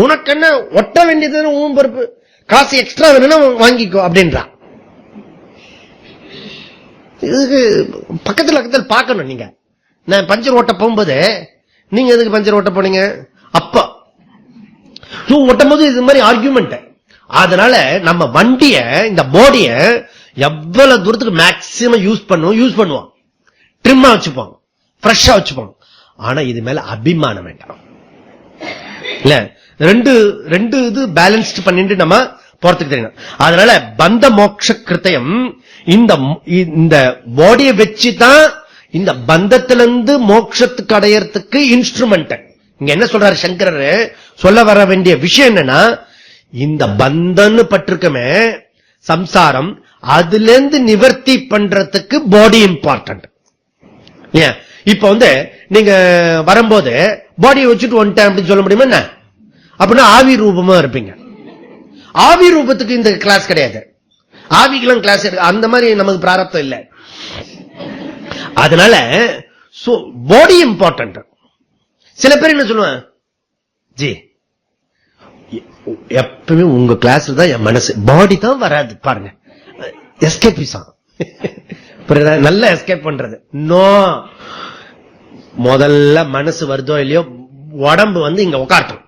Speaker 1: உனக்கு என்ன ஒட்ட வேண்டியது, உன் பொறுப்பு, காசு எக்ஸ்ட்ரா வேணும்னா வாங்கிக்கோ அப்படின்றான். இதுக்கு பக்கத்துல பார்க்கணும். நீங்க நான் பஞ்சர் ஓட்ட போகும்போது நீங்க எதுக்கு பஞ்சர் ஓட்ட போனீங்க? அப்ப ஓட்டும் போது இது மாதிரி ஆர்கியூமெண்ட். அதனால நம்ம வண்டிய, இந்த பாடிய எவ்வளவு தூரத்துக்கு மேக்சிமம் யூஸ் பண்ணுவோம், ட்ரிம்மா வச்சுப்போம், ஃப்ரெஷ்ஷா வச்சுப்போம். ஆனா இது மேல அபிமானம் வேண்டாம் இல்ல. ரெண்டு இது பேலன்ஸ்ட் பண்ணிட்டு நம்ம போறதுக்கு தெரியும். அதனால பந்த மோட்ச கிருத்தயம், இந்த பாடியை வச்சுதான் இந்த பந்தத்திலிருந்து மோட்சத்துக்கு அடையறதுக்கு இன்ஸ்ட்ருமெண்ட். இங்க என்ன சொல்றாரு சங்கரர்? சொல்ல வர வேண்டிய விஷயம் என்னன்னா, இந்த பந்தன்னு பட்டிருக்கமே சம்சாரம், அதுல இருந்து நிவர்த்தி பண்றதுக்கு பாடி இம்பார்ட்டன்ட். இப்ப நீங்க வரும்போது பாடியை வச்சுட்டு வந்துட்டேன் அப்படின்னு சொல்ல முடியுமா என்ன? அப்படின்னா ஆவி ரூபமா இருப்பீங்க. ஆவி ரூபத்துக்கு இந்த கிளாஸ் கிடையாது. ஆவிக்கெல்லாம் கிளாஸ் அந்த மாதிரி நமக்கு பிராரப்தம் இல்லை. அதனால பாடி இம்பார்ட்டன்ட். சில பேர் என்ன சொல்லுவாங்க, ஜி எப்பவுமே உங்க கிளாஸ்ல தான் என் மனசு, பாடி தான் வராது பாருங்க. எஸ்கேபிசம், நல்ல எஸ்கேப் பண்றது. நோ, முதல்ல மனசு வருதோ இல்லையோ உடம்பு இங்க உட்காரட்டும்,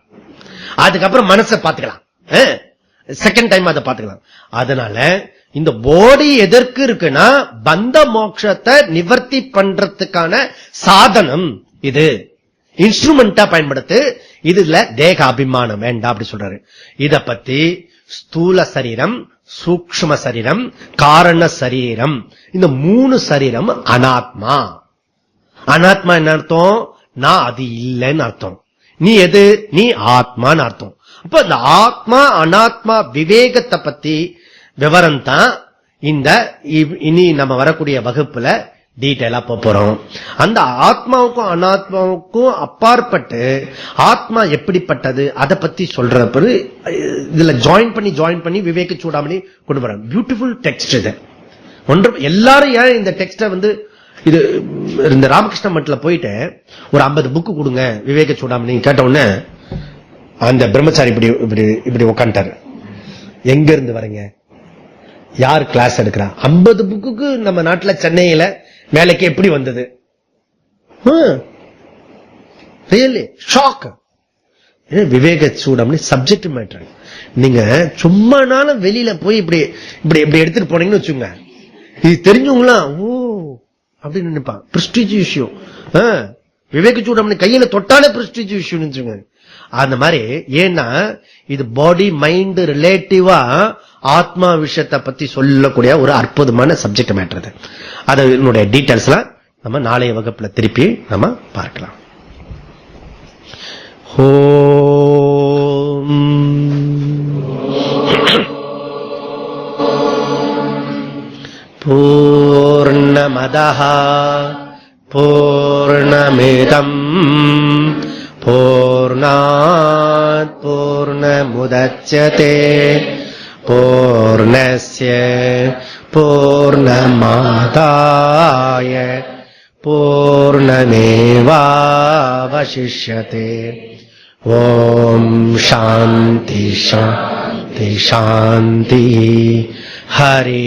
Speaker 1: அதுக்கப்புறம் மனசை பாத்துக்கலாம், செகண்ட் டைம் அதை பாத்துக்கலாம். அதனால இந்த பாடி எதற்கு இருக்குன்னா பந்த மோட்சத்தை நிவர்த்தி பண்றதுக்கான சாதனம். இது இன்ஸ்ட்ருமெண்டா பயன்படுத்து. இதுல தேக அபிமானம் வேண்டாம் அப்படி சொல்றாரு. இத பத்தி ஸ்தூல சரீரம், சூக்ஷ்ம சரீரம், காரண சரீரம், இந்த 3 சரீரம் அனாத்மா. அனாத்மா என்ன அர்த்தம்? நான் அது இல்லைன்னு அர்த்தம். நீ எது? நீ ஆத்மான்னு அர்த்தம். அப்ப இந்த ஆத்மா அனாத்மா விவேகத்தை பத்தி விவரம் தான் இந்த இனி நம்ம வரக்கூடிய வகுப்புல டீட்டெயிலா போறோம். அந்த ஆத்மாவுக்கும் அனாத்மாவுக்கும் அப்பாற்பட்டு ஆத்மா எப்படிப்பட்டது அதை பத்தி சொல்றப்ப இதுல ஜாயின் பண்ணி விவேக சூடாமணி கொண்டு போறாங்க. பியூட்டிஃபுல் டெக்ஸ்ட் இது. ஒன்று எல்லாரும் ஏன் இந்த டெக்ஸ்ட இது இந்த ராமகிருஷ்ண மட்டில் போயிட்டு ஒரு 50 புக்கு கொடுங்க விவேக சூடாமணி கேட்ட உடனே அந்த பிரம்மச்சாரி இப்படி உட்காந்துட்டாரு. எங்க இருந்து வரீங்க? யார் கிளாஸ் எடுக்கிறா? 50 புக்குக்கு நம்ம நாட்டுல சென்னையில வேலைக்கு எப்படி வந்தது? Really shock. விவேக சூடாமணி சப்ஜெக்ட் மேட்டர். நீங்க சும்மானாலும் வெளியில போய் இப்படி இப்படி இப்படி எடுத்துட்டு போனீங்கன்னு வச்சுங்க, இது தெரிஞ்சவங்களா ஓ அப்படின்னு நினைப்பான். பிரஸ்டீஜ் விஷயம். விவேக சூடாமணி கையில தொட்டாலே பிரஸ்டீஜ் விஷயம் வச்சுங்க. அந்த மாதிரி ஏன்னா இது பாடி மைண்ட் ரிலேட்டிவா ஆத்மா விஷயத்தை பத்தி சொல்லக்கூடிய ஒரு அற்புதமான சப்ஜெக்ட் மேட்டர். அது என்னுடைய டீடைல்ஸ் நம்ம நாளைய வகுப்புல திருப்பி நம்ம பார்க்கலாம். பூர்ணமதః பூர்ணமிதம் பூர்ணாத் பூர்ணமுதச்யதே பூர்ணஸ்ய பூர்ணமாதாய பூர்ணமேவாவசிஷ்யதே. ஓம் சாந்தி சாந்தி சாந்தி. ஹரி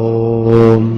Speaker 1: ஓம்.